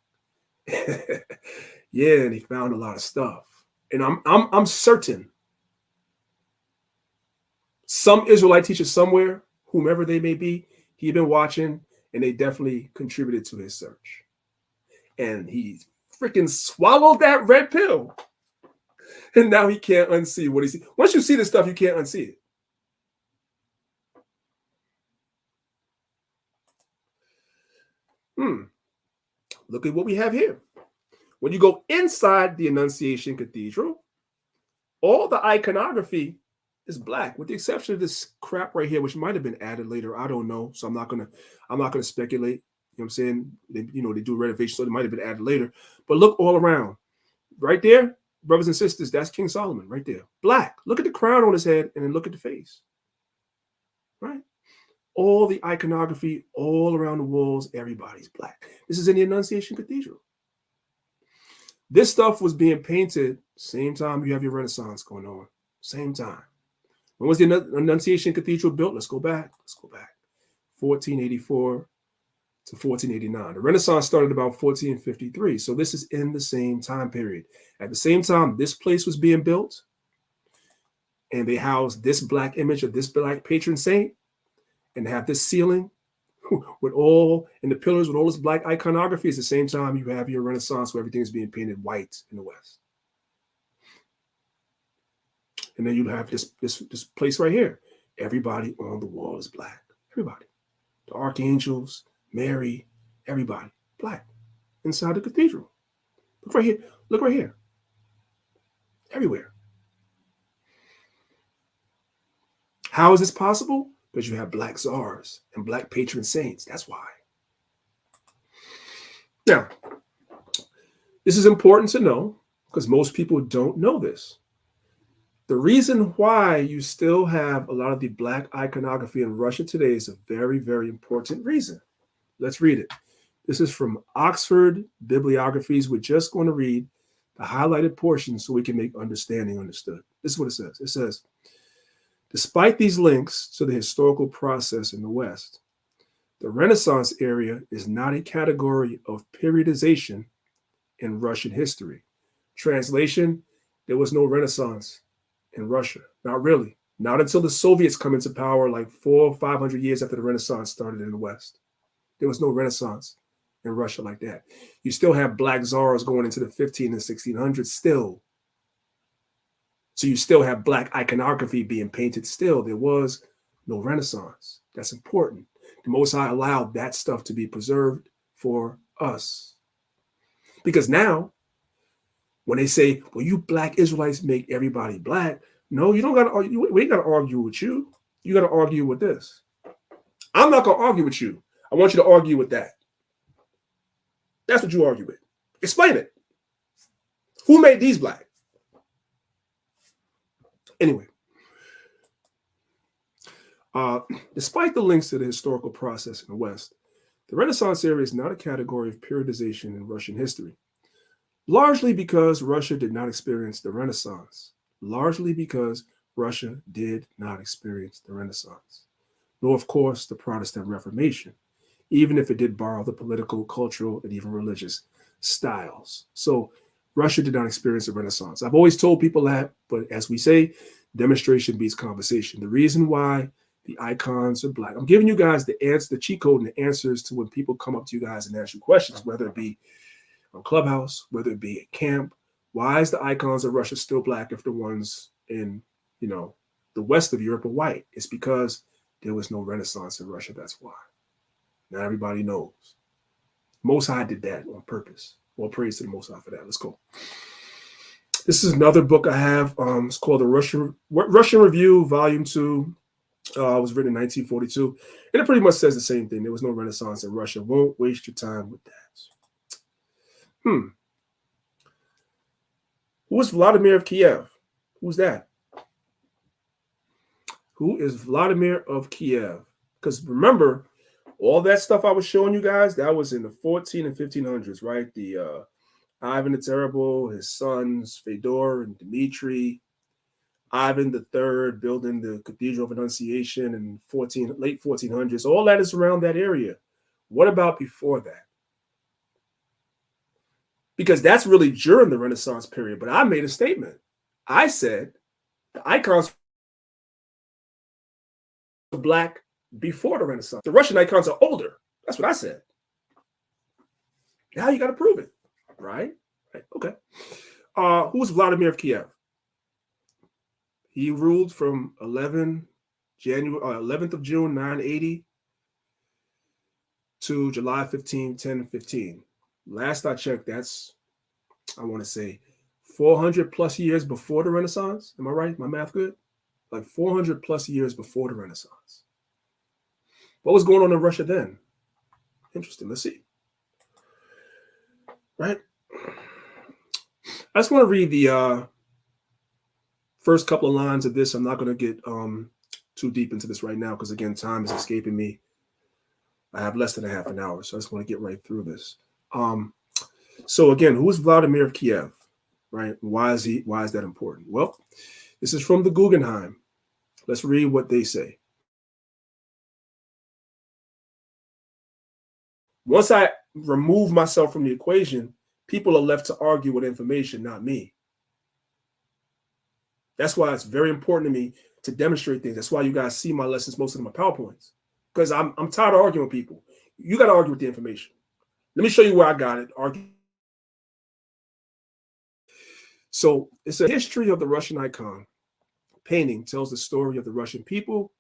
Yeah, and he found a lot of stuff. And I'm certain some Israelite teachers somewhere, whomever they may be, he'd been watching, and they definitely contributed to his search. And he freaking swallowed that red pill. And now he can't unsee what he sees. Once you see this stuff, you can't unsee it. Look at what we have here. When you go inside the Annunciation Cathedral, all the iconography is black, with the exception of this crap right here, which might have been added later. I don't know. So I'm not gonna speculate. You know what I'm saying? They do renovation, so it might have been added later. But look all around. Right there, brothers and sisters, that's King Solomon right there. Black. Look at the crown on his head and then look at the face. Right? All the iconography all around the walls, everybody's black. This is in the Annunciation Cathedral. This stuff was being painted same time you have your Renaissance going on. Same time. When was the Annunciation Cathedral built? Let's go back. 1484 to 1489. The Renaissance started about 1453. So this is in the same time period. At the same time, this place was being built, and they housed this black image of this black patron saint, and have this ceiling with and the pillars with all this black iconography. At the same time, you have your Renaissance where everything is being painted white in the West. And then you have this place right here. Everybody on the wall is black. Everybody. The archangels, Mary, everybody. Black. Inside the cathedral. Look right here. Look right here. Everywhere. How is this possible? Because you have black czars and black patron saints. That's why. Now, this is important to know because most people don't know this. The reason why you still have a lot of the black iconography in Russia today is a very, very important reason. Let's read it. This is from Oxford Bibliographies. We're just going to read the highlighted portion so we can make understanding understood. This is what it says. It says, despite these links to the historical process in the West, the Renaissance era is not a category of periodization in Russian history. Translation, there was no Renaissance in Russia. Not really. Not until the Soviets come into power like 400 or 500 years after the Renaissance started in the West. There was no Renaissance in Russia like that. You still have black czars going into the 15 and 1600s still. So you still have black iconography being painted still. There was no Renaissance. That's important. The Most High allowed that stuff to be preserved for us. Because now, when they say, well, you black Israelites make everybody black. No, you don't got to argue. We ain't got to argue with you. You got to argue with this. I'm not going to argue with you. I want you to argue with that. That's what you argue with. Explain it. Who made these black? Anyway, despite the links to the historical process in the West, the Renaissance era is not a category of periodization in Russian history, largely because Russia did not experience the Renaissance, nor, of course, the Protestant Reformation, even if it did borrow the political, cultural, and even religious styles. So Russia did not experience the Renaissance. I've always told people that, but as we say, demonstration beats conversation. The reason why the icons are black, I'm giving you guys the answer, the cheat code and the answers to when people come up to you guys and ask you questions, whether it be on Clubhouse, whether it be at camp. Why is the icons of Russia still black if the ones in, the west of Europe are white? It's because there was no Renaissance in Russia. That's why. Now everybody knows. Most High did that on purpose. Well, praise to the Most High for that. Let's go. This is another book I have. It's called the Russian Review, Volume 2. It was written in 1942. And it pretty much says the same thing. There was no Renaissance in Russia. Won't waste your time with that. Who is Vladimir of Kiev? Who's that? Who is Vladimir of Kiev? Because remember, all that stuff I was showing you guys, that was in the 14 and 1500s, right? The Ivan the Terrible, his sons, Fedor and Dmitri, Ivan III building the Cathedral of Annunciation in late 1400s. All that is around that area. What about before that? Because that's really during the Renaissance period. But I made a statement. I said the icons were black before the Renaissance. The Russian icons are older. That's what I said. Now you got to prove it, right? Okay. Who's Vladimir of Kiev? He ruled from 11th of June, 980 to July 15, 1015. Last I checked, that's, I want to say, 400 plus years before the Renaissance. Am I right? My math good? Like 400 plus years before the Renaissance. What was going on in Russia then? Interesting. Let's see. Right? I just want to read the first couple of lines of this. I'm not going to get too deep into this right now because, again, time is escaping me. I have less than a half an hour, so I just want to get right through this. So again, who is Vladimir of Kiev, right? Why is that important? Well, this is from the Guggenheim. Let's read what they say. Once I remove myself from the equation, people are left to argue with information, not me. That's why it's very important to me to demonstrate things. That's why you guys see my lessons, most of them are PowerPoints, because I'm tired of arguing with people. You got to argue with the information. Let me show you where I got it. Argue. So it's a history of the Russian icon. Painting tells the story of the Russian people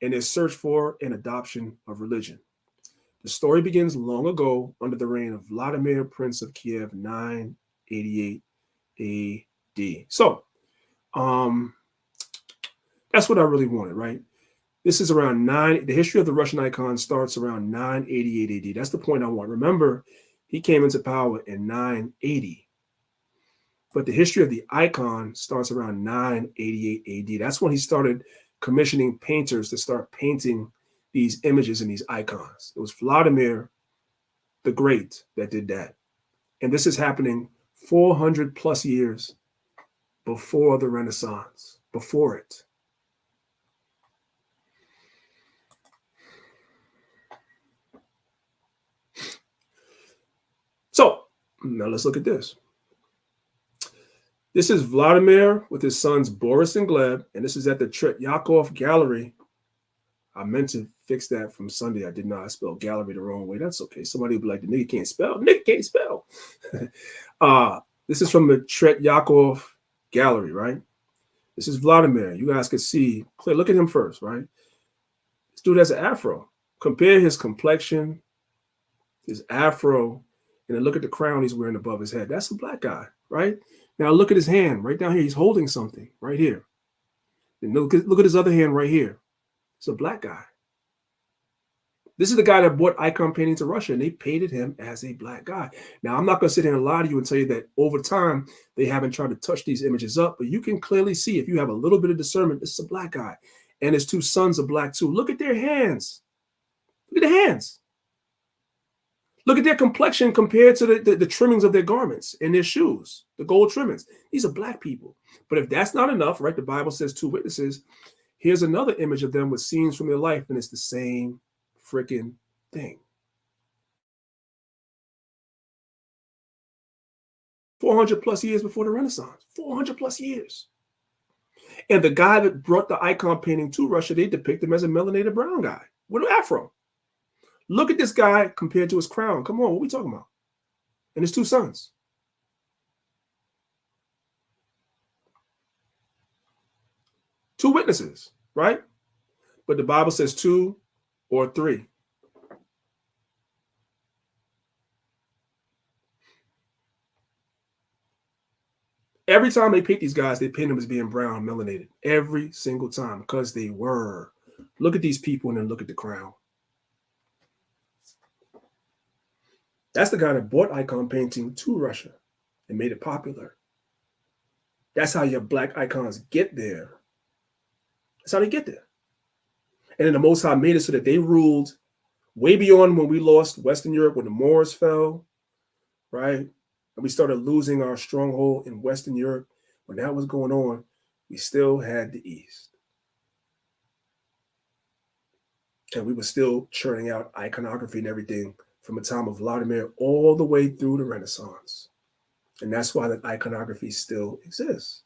and their search for and adoption of religion. The story begins long ago under the reign of Vladimir, Prince of Kiev, 988 AD. So that's what I really wanted, right? This is around the history of the Russian icon starts around 988 AD. That's the point I want. Remember, He came into power in 980. But the history of the icon starts around 988 AD. That's when he started commissioning painters to start painting these images and these icons. It was Vladimir the Great that did that. And this is happening 400 plus years before the Renaissance, before it. So now let's look at this. This is Vladimir with his sons Boris and Gleb, and this is at the Tretyakov Gallery. I meant to fix that from Sunday. I did not. I spelled gallery the wrong way. That's okay. Somebody will be like, the nigga can't spell. Nigga can't spell. This is from the Tretyakov Gallery, right? This is Vladimir. You guys can see. Look at him first, right? This dude has an afro. Compare his complexion, his afro, and then look at the crown he's wearing above his head. That's a black guy, right? Now look at his hand right down here. He's holding something right here. And look at his other hand right here. It's a black guy. This is the guy that brought icon painting to Russia, and they painted him as a black guy. Now, I'm not going to sit here and lie to you and tell you that over time, they haven't tried to touch these images up, but you can clearly see, if you have a little bit of discernment, this is a black guy. And his two sons are black too. Look at their hands. Look at their hands. Look at their complexion compared to the trimmings of their garments and their shoes, the gold trimmings. These are black people. But if that's not enough, right, the Bible says 2 witnesses. Here's another image of them with scenes from their life, and it's the same freaking thing. 400 plus years before the Renaissance. 400 plus years. And the guy that brought the icon painting to Russia, they depict him as a melanated brown guy with an afro. Look at this guy compared to his crown. Come on, what are we talking about? And his 2 sons. Two witnesses, right? But the Bible says 2 or 3. Every time they paint these guys, they paint them as being brown, melanated. Every single time, because they were. Look at these people and then look at the crown. That's the guy that brought icon painting to Russia and made it popular. That's how your black icons get there. That's how they get there. And then the Most High made it so that they ruled way beyond when we lost Western Europe, when the Moors fell, right? And we started losing our stronghold in Western Europe. When that was going on, we still had the East. And we were still churning out iconography and everything from the time of Vladimir all the way through the Renaissance. And that's why that iconography still exists.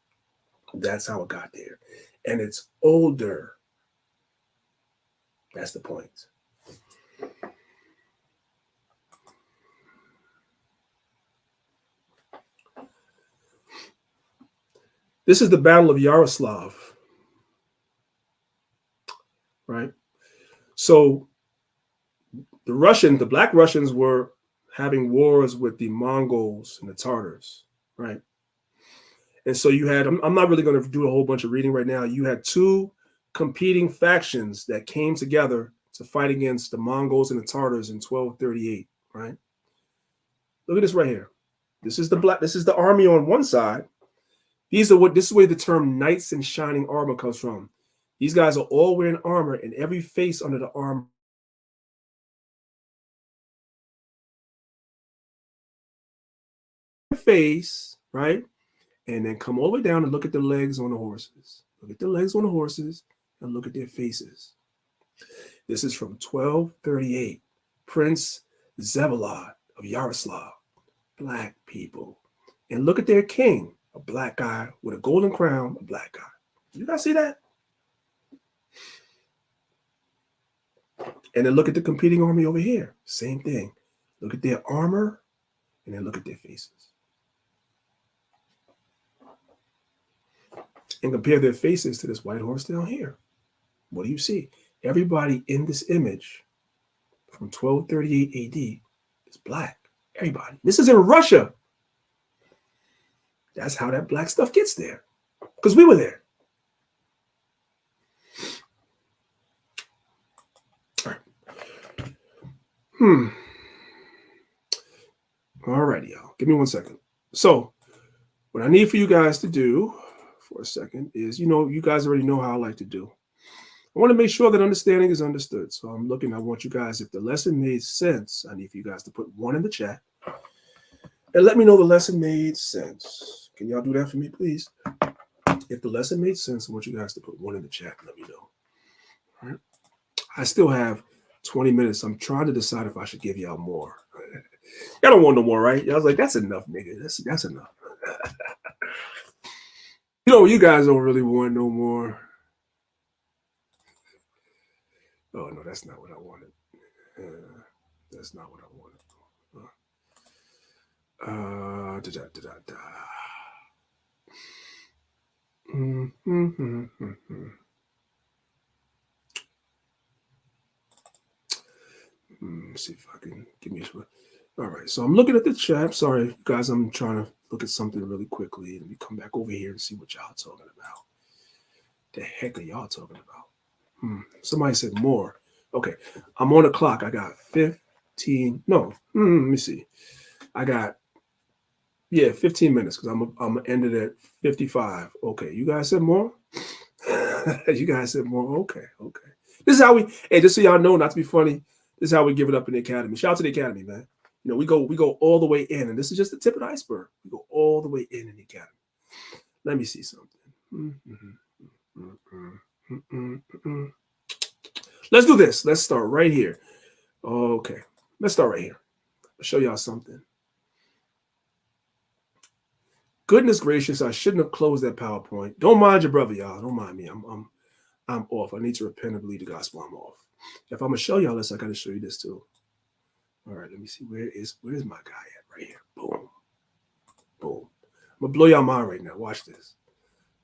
That's how it got there. And it's older. That's the point. This is the Battle of Yaroslav, right? So the Black Russians were having wars with the Mongols and the Tartars, right? And so you had, I'm not really going to do a whole bunch of reading right now. You had 2 competing factions that came together to fight against the Mongols and the Tartars in 1238, right? Look at this right here. This is the army on one side. This is where the term knights in shining armor comes from. These guys are all wearing armor, and every face under the armor face, right? And then come all the way down and look at the legs on the horses. Look at the legs on the horses and look at their faces. This is from 1238. Prince Vsevolod of Yaroslav. Black people. And look at their king, a black guy with a golden crown, a black guy. You guys see that? And then look at the competing army over here. Same thing. Look at their armor and then look at their faces. And compare their faces to this white horse down here. What do you see? Everybody in this image from 1238 AD is black. Everybody. This is in Russia. That's how that black stuff gets there. Because we were there. All right. All right, y'all. Give me 1 second. So what I need for you guys to do for a second is, you guys already know how I like to do. I want to make sure that understanding is understood. So I want you guys, if the lesson made sense, I need for you guys to put 1 in the chat and let me know the lesson made sense. Can y'all do that for me, please? If the lesson made sense, I want you guys to put 1 in the chat and let me know. All right. I still have 20 minutes. I'm trying to decide if I should give y'all more. Y'all don't want no more, right? Y'all was like, that's enough, nigga. That's enough. You guys don't really want no more. Oh, no, that's not what I wanted. That's not what I wanted. See if I can give me some. All right, so I'm looking at the chat. Sorry, guys, I'm trying to look at something really quickly. Let me come back over here and see what y'all talking about. The heck are y'all talking about? Somebody said more. Okay, I'm on the clock. I got 15. No, let me see. I got 15 minutes because I'm gonna end it at 55. Okay, you guys said more. You guys said more. Okay. This is how we. Hey, just so y'all know, not to be funny. This is how we give it up in the academy. Shout out to the academy, man. We go all the way in, and this is just the tip of the iceberg. We go all the way in the academy. Let me see something. Let's do this. Let's start right here. Okay, let's start right here. I'll show y'all something. Goodness gracious, I shouldn't have closed that PowerPoint. Don't mind your brother, y'all. Don't mind me. I'm off. I need to repent and believe the gospel. I'm off. If I'm gonna show y'all this, I gotta show you this too. All right, let me see. Where's my guy at? Right here. Boom. I'm gonna blow y'all mind right now. Watch this.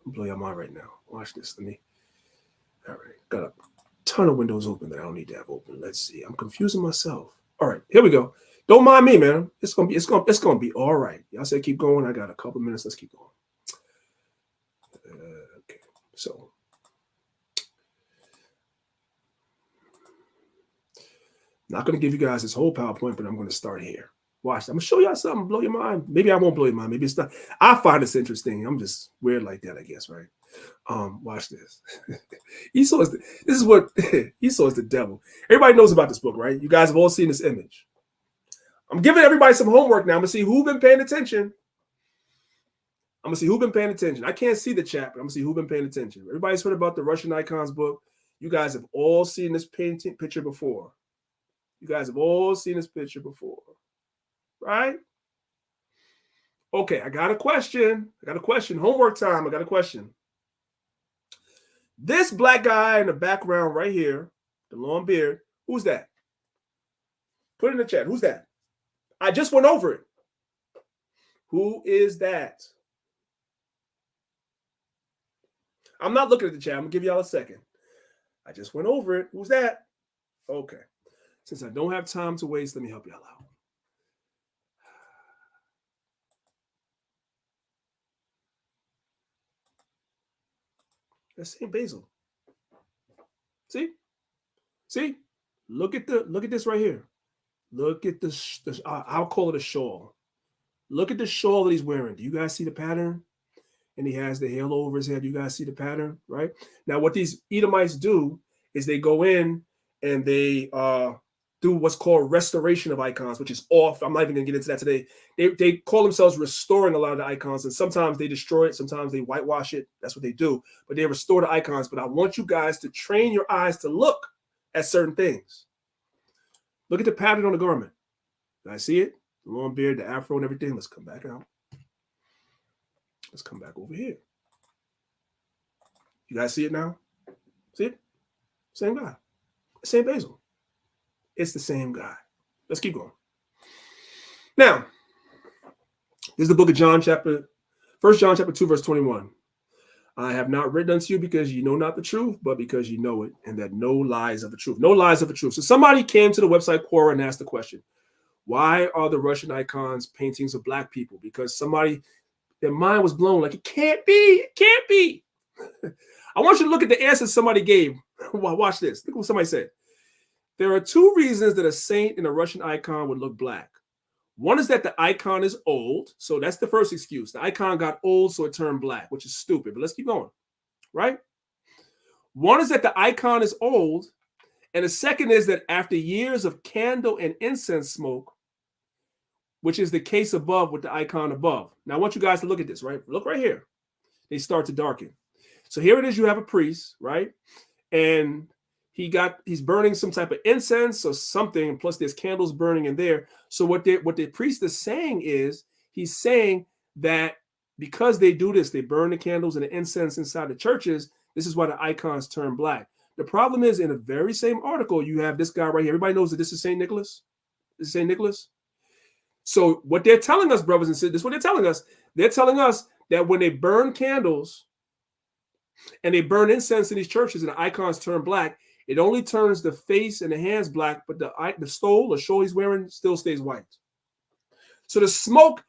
I'm gonna blow y'all mind right now. Watch this. All right. Got a ton of windows open that I don't need to have open. Let's see. I'm confusing myself. All right, here we go. Don't mind me, man. It's gonna be all right. Y'all say keep going. I got a couple minutes. Let's keep going. Okay, so not going to give you guys this whole PowerPoint, but I'm going to start here. Watch. I'm going to show y'all something, blow your mind. Maybe I won't blow your mind. Maybe it's not. I find this interesting. I'm just weird like that, I guess, right? Watch this. Esau is the devil. Everybody knows about this book, right? You guys have all seen this image. I'm giving everybody some homework now. I'm going to see who's been paying attention. I can't see the chat, but I'm going to see who's been paying attention. Everybody's heard about the Russian Icons book. You guys have all seen this picture before. Right? Okay, I got a question. Homework time. I got a question. This black guy in the background right here, the long beard, who's that? Put it in the chat. Who's that? I just went over it. Who is that? I'm not looking at the chat. I'm going to give y'all a second. I just went over it. Who's that? Okay. Since I don't have time to waste, let me help y'all out. That's St. Basil. See? Look at this right here. Look at this. I'll call it a shawl. Look at the shawl that he's wearing. Do you guys see the pattern? And he has the halo over his head. You guys see the pattern, right? Now, what these Edomites do is they go in and they do what's called restoration of icons, which is off. I'm not even going to get into that today. They call themselves restoring a lot of the icons, and sometimes they destroy it. Sometimes they whitewash it. That's what they do. But they restore the icons. But I want you guys to train your eyes to look at certain things. Look at the pattern on the garment. I see it. The long beard, the afro, and everything. Let's come back out. Let's come back over here. You guys see it now? See it? Same guy. Same Basil. It's the same guy. Let's keep going. Now, this is the book of John, 1 John chapter 2, verse 21. I have not written unto you because you know not the truth, but because you know it, and that no lies of the truth. No lies of the truth. So somebody came to the website Quora and asked the question, why are the Russian icons paintings of black people? Because their mind was blown. Like, it can't be. I want you to look at the answer somebody gave. Watch this. Look what somebody said. There are two reasons that a saint in a Russian icon would look black. One is that the icon is old. So that's the first excuse. The icon got old, so it turned black, which is stupid. But let's keep going, right? One is that the icon is old. And the second is that after years of candle and incense smoke, which is the case above with the icon above. Now, I want you guys to look at this, right? Look right here. They start to darken. So here it is. You have a priest, right? And he's burning some type of incense or something. Plus, there's candles burning in there. So what the priest is saying is, he's saying that because they do this, they burn the candles and the incense inside the churches. This is why the icons turn black. The problem is, in the very same article, you have this guy right here. Everybody knows that this is St. Nicholas. This is St. Nicholas. So what they're telling us, brothers and sisters, this is what they're telling us. They're telling us that when they burn candles and they burn incense in these churches and the icons turn black, it only turns the face and the hands black, but the stole or shawl he's wearing still stays white. So the smoke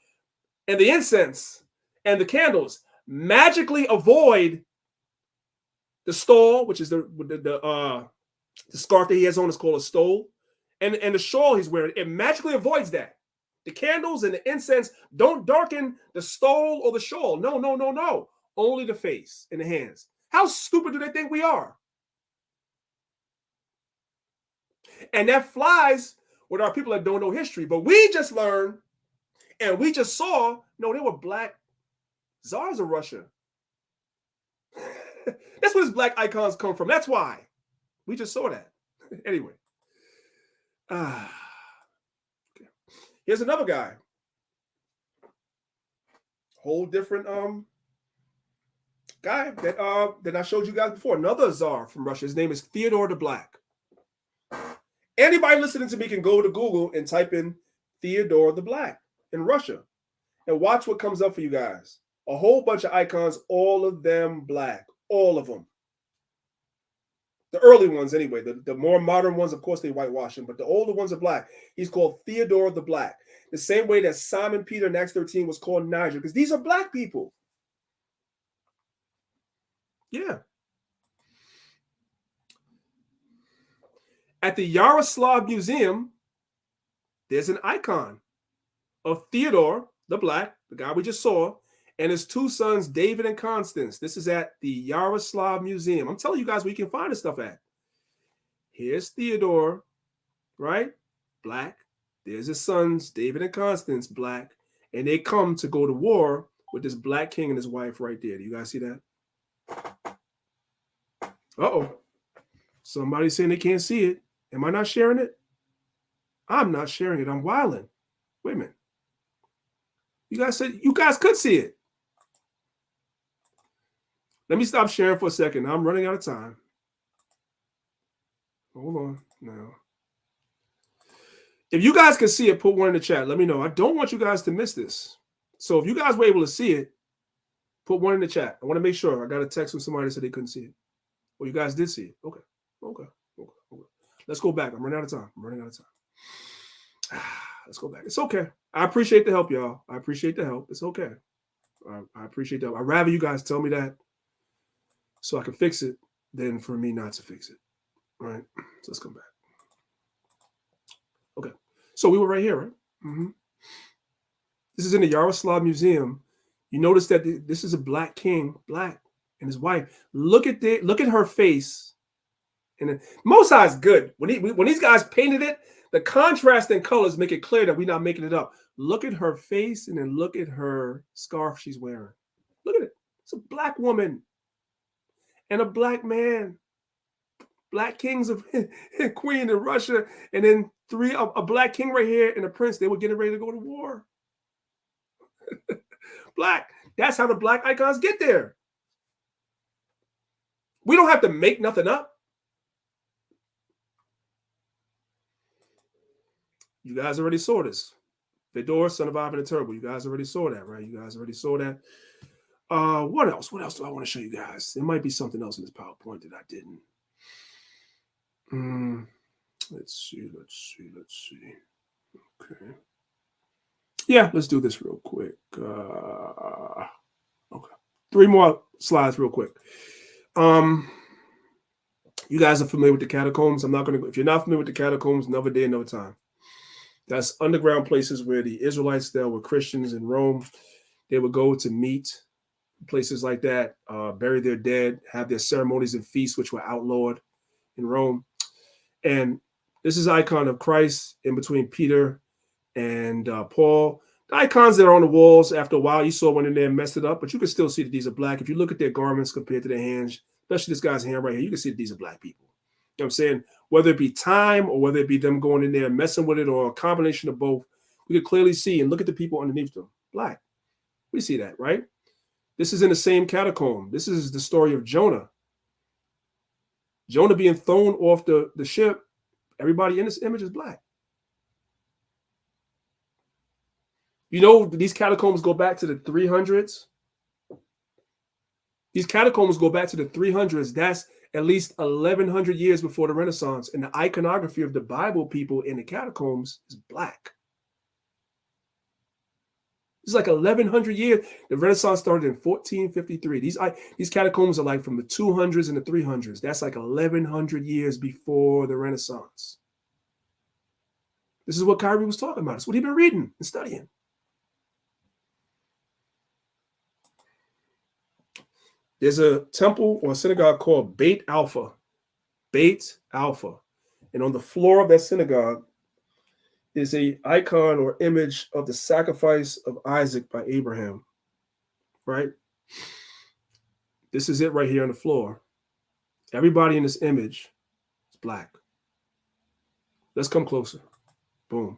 and the incense and the candles magically avoid the stole, which is the scarf that he has on is called a stole, and the shawl he's wearing. It magically avoids that. The candles and the incense don't darken the stole or the shawl. No, no, no, no. Only the face and the hands. How stupid do they think we are? And that flies with our people that don't know history. But we just learned and we just saw, no, they were black czars of Russia. That's where his black icons come from. That's why. We just saw that. Anyway. Okay. Here's another guy. Whole different guy that I showed you guys before. Another czar from Russia. His name is Theodore the Black. Anybody listening to me can go to Google and type in Theodore the Black in Russia and watch what comes up for you guys. A whole bunch of icons, all of them black. All of them. The early ones, anyway. The more modern ones, of course, they whitewash them, but the older ones are black. He's called Theodore the Black. The same way that Simon Peter in Acts 13 was called Niger, because these are black people. Yeah. At the Yaroslav Museum, there's an icon of Theodore the Black, the guy we just saw, and his two sons, David and Constance. This is at the Yaroslav Museum. I'm telling you guys where you can find this stuff at. Here's Theodore, right? Black. There's his sons, David and Constance, black. And they come to go to war with this black king and his wife right there. Do you guys see that? Uh-oh. Somebody's saying they can't see it. Am I not sharing it? I'm not sharing it. I'm wilding. Wait a minute. You guys said you guys could see it. Let me stop sharing for a second. I'm running out of time. Hold on now. If you guys can see it, put one in the chat. Let me know. I don't want you guys to miss this. So if you guys were able to see it, put one in the chat. I want to make sure. I got a text from somebody that said they couldn't see it. Well, you guys did see it. Okay. Let's go back. I'm running out of time. Let's go back. It's okay. I appreciate the help, y'all. I appreciate the help. It's okay. I appreciate that. I'd rather you guys tell me that so I can fix it than for me not to fix it. All right. So let's come back. Okay. So we were right here, right? Mm-hmm. This is in the Yaroslav Museum. You notice that this is a black king, black, and his wife. Look at her face. And Most High is good. When these guys painted it, the contrast in colors make it clear that we're not making it up. Look at her face and then look at her scarf she's wearing. Look at it. It's a black woman and a black man. Black kings of queen in Russia, and then a black king right here and a prince. They were getting ready to go to war. Black. That's how the black icons get there. We don't have to make nothing up. You guys already saw this. Fedor, son of Ivan the Terrible. You guys already saw that, right? You guys already saw that. What else? What else do I want to show you guys? There might be something else in this PowerPoint that I didn't. Let's see. Okay. Yeah, let's do this real quick. Okay. 3 more slides real quick. You guys are familiar with the catacombs. I'm not going to go. If you're not familiar with the catacombs, another day, another time. That's underground places where the Israelites that were Christians in Rome, they would go to meet, places like that, bury their dead, have their ceremonies and feasts, which were outlawed in Rome. And this is an icon of Christ in between Peter and Paul. The icons that are on the walls, after a while, Esau went in there and messed it up, but you can still see that these are black. If you look at their garments compared to their hands, especially this guy's hand right here, you can see that these are black people. You know what I'm saying? Whether it be time or whether it be them going in there and messing with it or a combination of both, we could clearly see and look at the people underneath them. Black. We see that, right? This is in the same catacomb. This is the story of Jonah. Jonah being thrown off the ship. Everybody in this image is black. You know, these catacombs go back to the 300s. These catacombs go back to the 300s. That's at least 1,100 years before the Renaissance. And the iconography of the Bible people in the catacombs is black. It's like 1,100 years. The Renaissance started in 1453. These catacombs are like from the 200s and the 300s. That's like 1,100 years before the Renaissance. This is what Kyrie was talking about. It's what he'd been reading and studying. There's a temple or a synagogue called Beit Alpha. Beit Alpha. And on the floor of that synagogue is an icon or image of the sacrifice of Isaac by Abraham. Right? This is it right here on the floor. Everybody in this image is black. Let's come closer. Boom.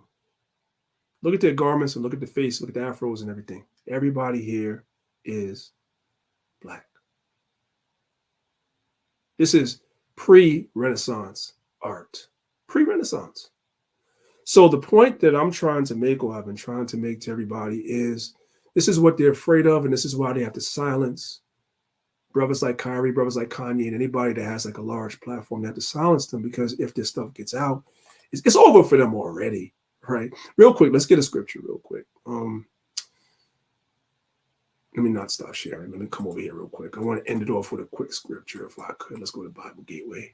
Look at their garments and look at the face, look at the afros and everything. Everybody here is black. This is pre-Renaissance art. Pre-Renaissance. So the point that I'm trying to make, or I've been trying to make to everybody, is this is what they're afraid of, and this is why they have to silence brothers like Kyrie, brothers like Kanye, and anybody that has like a large platform. They have to silence them, because if this stuff gets out, it's over for them already, right? Real quick, let's get a scripture real quick. Let me not stop sharing. Let me come over here real quick. I want to end it off with a quick scripture if I could. Let's go to Bible Gateway.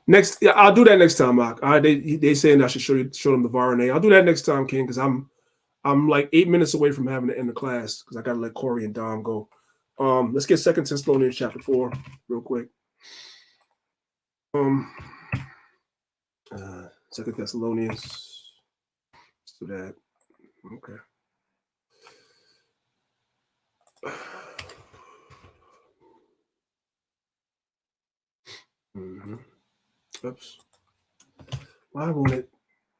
Next, yeah, I'll do that next time, Mark. They saying I should show them the VARNA. I'll do that next time, King, because I'm like 8 minutes away from having to end the class because I got to let Corey and Dom go. Let's get 2 Thessalonians chapter 4 real quick. 2 Thessalonians. Let's do that. Okay. Oops. Why won't it?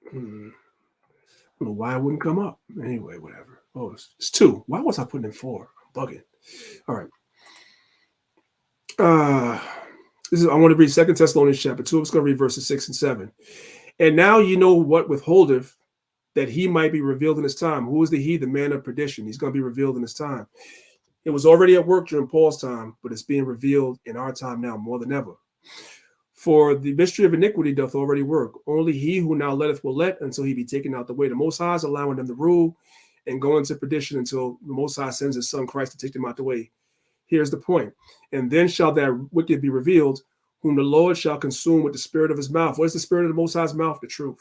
I don't know why it wouldn't come up. Anyway, whatever. Oh, it's 2. Why was I putting in 4? I'm bugging. All right. I want to read 2 Thessalonians chapter 2. I'm just going to read verses 6 and 7. And now you know what withholdeth, that he might be revealed in his time. Who is the he? The man of perdition. He's going to be revealed in his time. It was already at work during Paul's time, but it's being revealed in our time now more than ever. For the mystery of iniquity doth already work. Only he who now letteth will let until he be taken out the way. The Most High is allowing them to rule and go into perdition until the Most High sends his son Christ to take them out the way. Here's the point. And then shall that wicked be revealed, whom the Lord shall consume with the spirit of his mouth. What is the spirit of the Most High's mouth? The truth.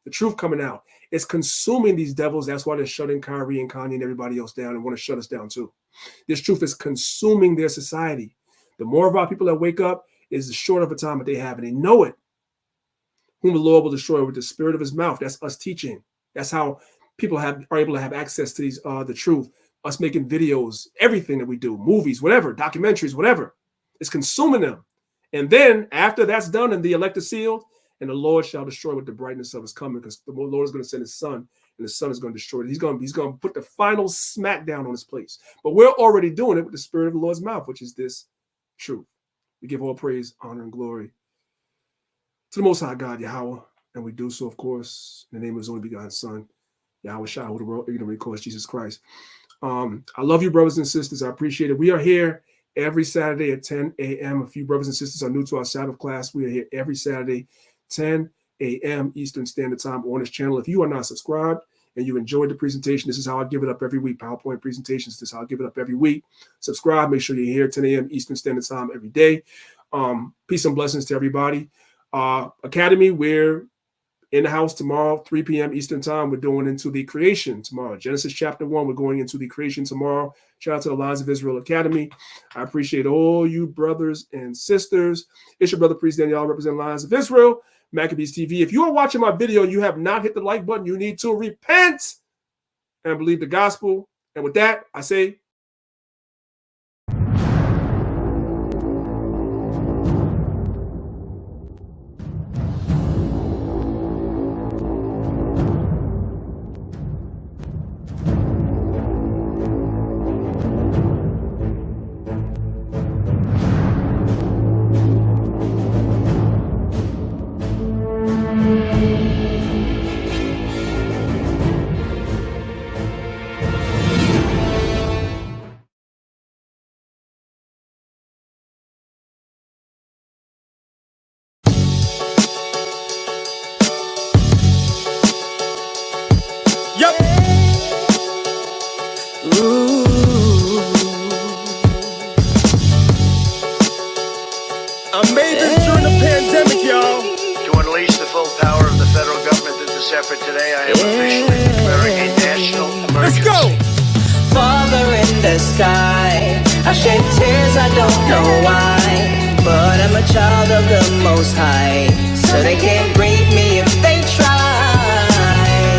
The truth coming out. It's consuming these devils. That's why they're shutting Kyrie and Kanye and everybody else down and want to shut us down too. This truth is consuming their society. The more of our people that wake up is the short of a time that they have, and they know it. Whom the Lord will destroy with the spirit of his mouth. That's us teaching. That's how people are able to have access to these the truth. Us making videos, everything that we do, movies, whatever, documentaries, whatever. It's consuming them. And then after that's done and the elect is sealed, and the Lord shall destroy with the brightness of his coming, because the Lord is going to send his son, and the son is going to destroy it. He's going to put the final smack down on his place. But we're already doing it with the spirit of the Lord's mouth, which is this truth. We give all praise, honor, and glory to the Most High God, Yahweh, and we do so, of course, in the name of his only begotten Son, Yahweh Shah, who the world ignorantly calls Jesus Christ. I love you, brothers and sisters. I appreciate it. We are here every Saturday at 10 a.m. A few brothers and sisters are new to our Sabbath class. We are here every Saturday, 10 a.m. Eastern Standard Time on this channel. If you are not subscribed, and you enjoyed the presentation, this is how I give it up every week. PowerPoint presentations, this is how I give it up every week. Subscribe. Make sure you're here 10 a.m. Eastern Standard Time every day. Peace and blessings to everybody. Academy, we're in the house tomorrow, 3 p.m. Eastern Time. We're going into the creation tomorrow. Genesis chapter 1, we're going into the creation tomorrow. Shout out to the Lions of Israel Academy. I appreciate all you brothers and sisters. It's your brother, Priest Daniel, representing Lions of Israel, Maccabees TV. If you are watching my video and you have not hit the like button, you need to repent and believe the gospel. And with that, I say, I made this during the pandemic, y'all. To unleash the full power of the federal government through this effort today, I am officially declaring a national emergency. Let's go! Father in the sky, I shed tears, I don't know why, but I'm a child of the Most High, so they can't break me if they try.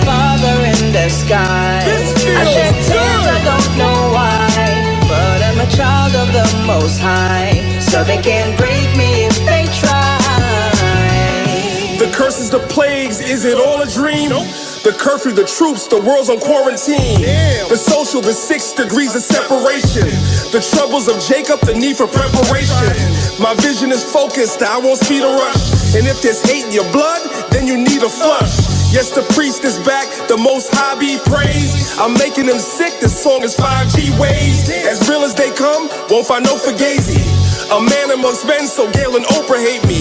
Father in the sky, I shed tears, I don't know why, but I'm a child of the Most High, so they can't break me if they try. The curses, the plagues, is it all a dream? The curfew, the troops, the world's on quarantine. The social, the 6 degrees of separation. The troubles of Jacob, the need for preparation. My vision is focused, I won't speed a rush. And if there's hate in your blood, then you need a flush. Yes, the priest is back, the Most High be praised. I'm making them sick, this song is 5G waves. As real as they come, won't find no fugazi. A man amongst men, so Gail and Oprah hate me.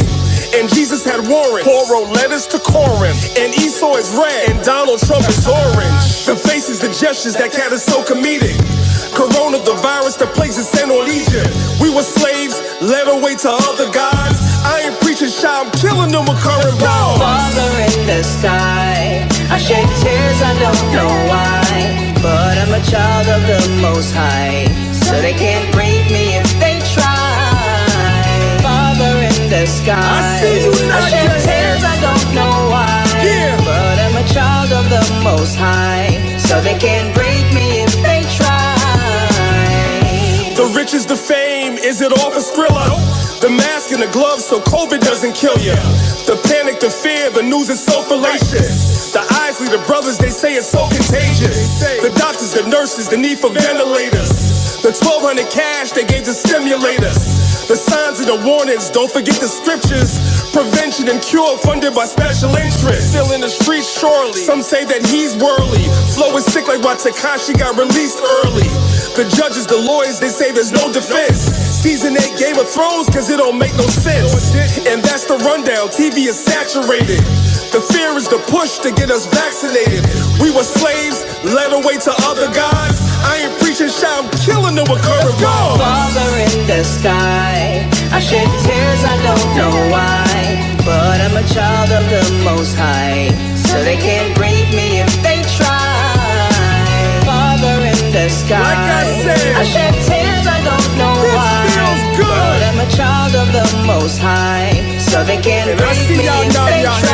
And Jesus had warrants. Paul wrote letters to Corinth. And Esau is red, and Donald Trump is orange. The faces, the gestures, that cat is so comedic. Corona, the virus, the plagues is sent on Egypt. We were slaves, led away to other gods. I ain't preaching shy, I'm killing them with current laws. Father in the sky, I shed tears, I don't know why, but I'm a child of the Most High, so they can't break me if they try. Father in the sky, I shed tears, I don't know why, but I'm a child of the Most High, so they can't break me if they try. The riches, the fame, is it all for Skrilla? The mask and the gloves so COVID doesn't kill you. The panic, the fear, the news is so fallacious. The Isley, the brothers, they say it's so contagious. The doctors, the nurses, the need for ventilators. The 1,200 cash they gave to stimulators. The signs and the warnings, don't forget the scriptures. Prevention and cure funded by special interests. Still in the streets, surely. Some say that he's worldly. Flow is sick like why Tekashi got released early. The judges, the lawyers, they say there's no defense. Season 8 Game of Thrones, cause it don't make no sense. And that's the rundown, TV is saturated. The fear is the push to get us vaccinated. We were slaves, led away to other gods. I ain't preaching shy, I'm killing them with current laws. Father in the sky, I shed tears, I don't know why, but I'm a child of the Most High, so they can't break me if they try. Father in the sky, like I shed tears, I don't know why, but I'm a child of the Most High, so they can't break me if they try.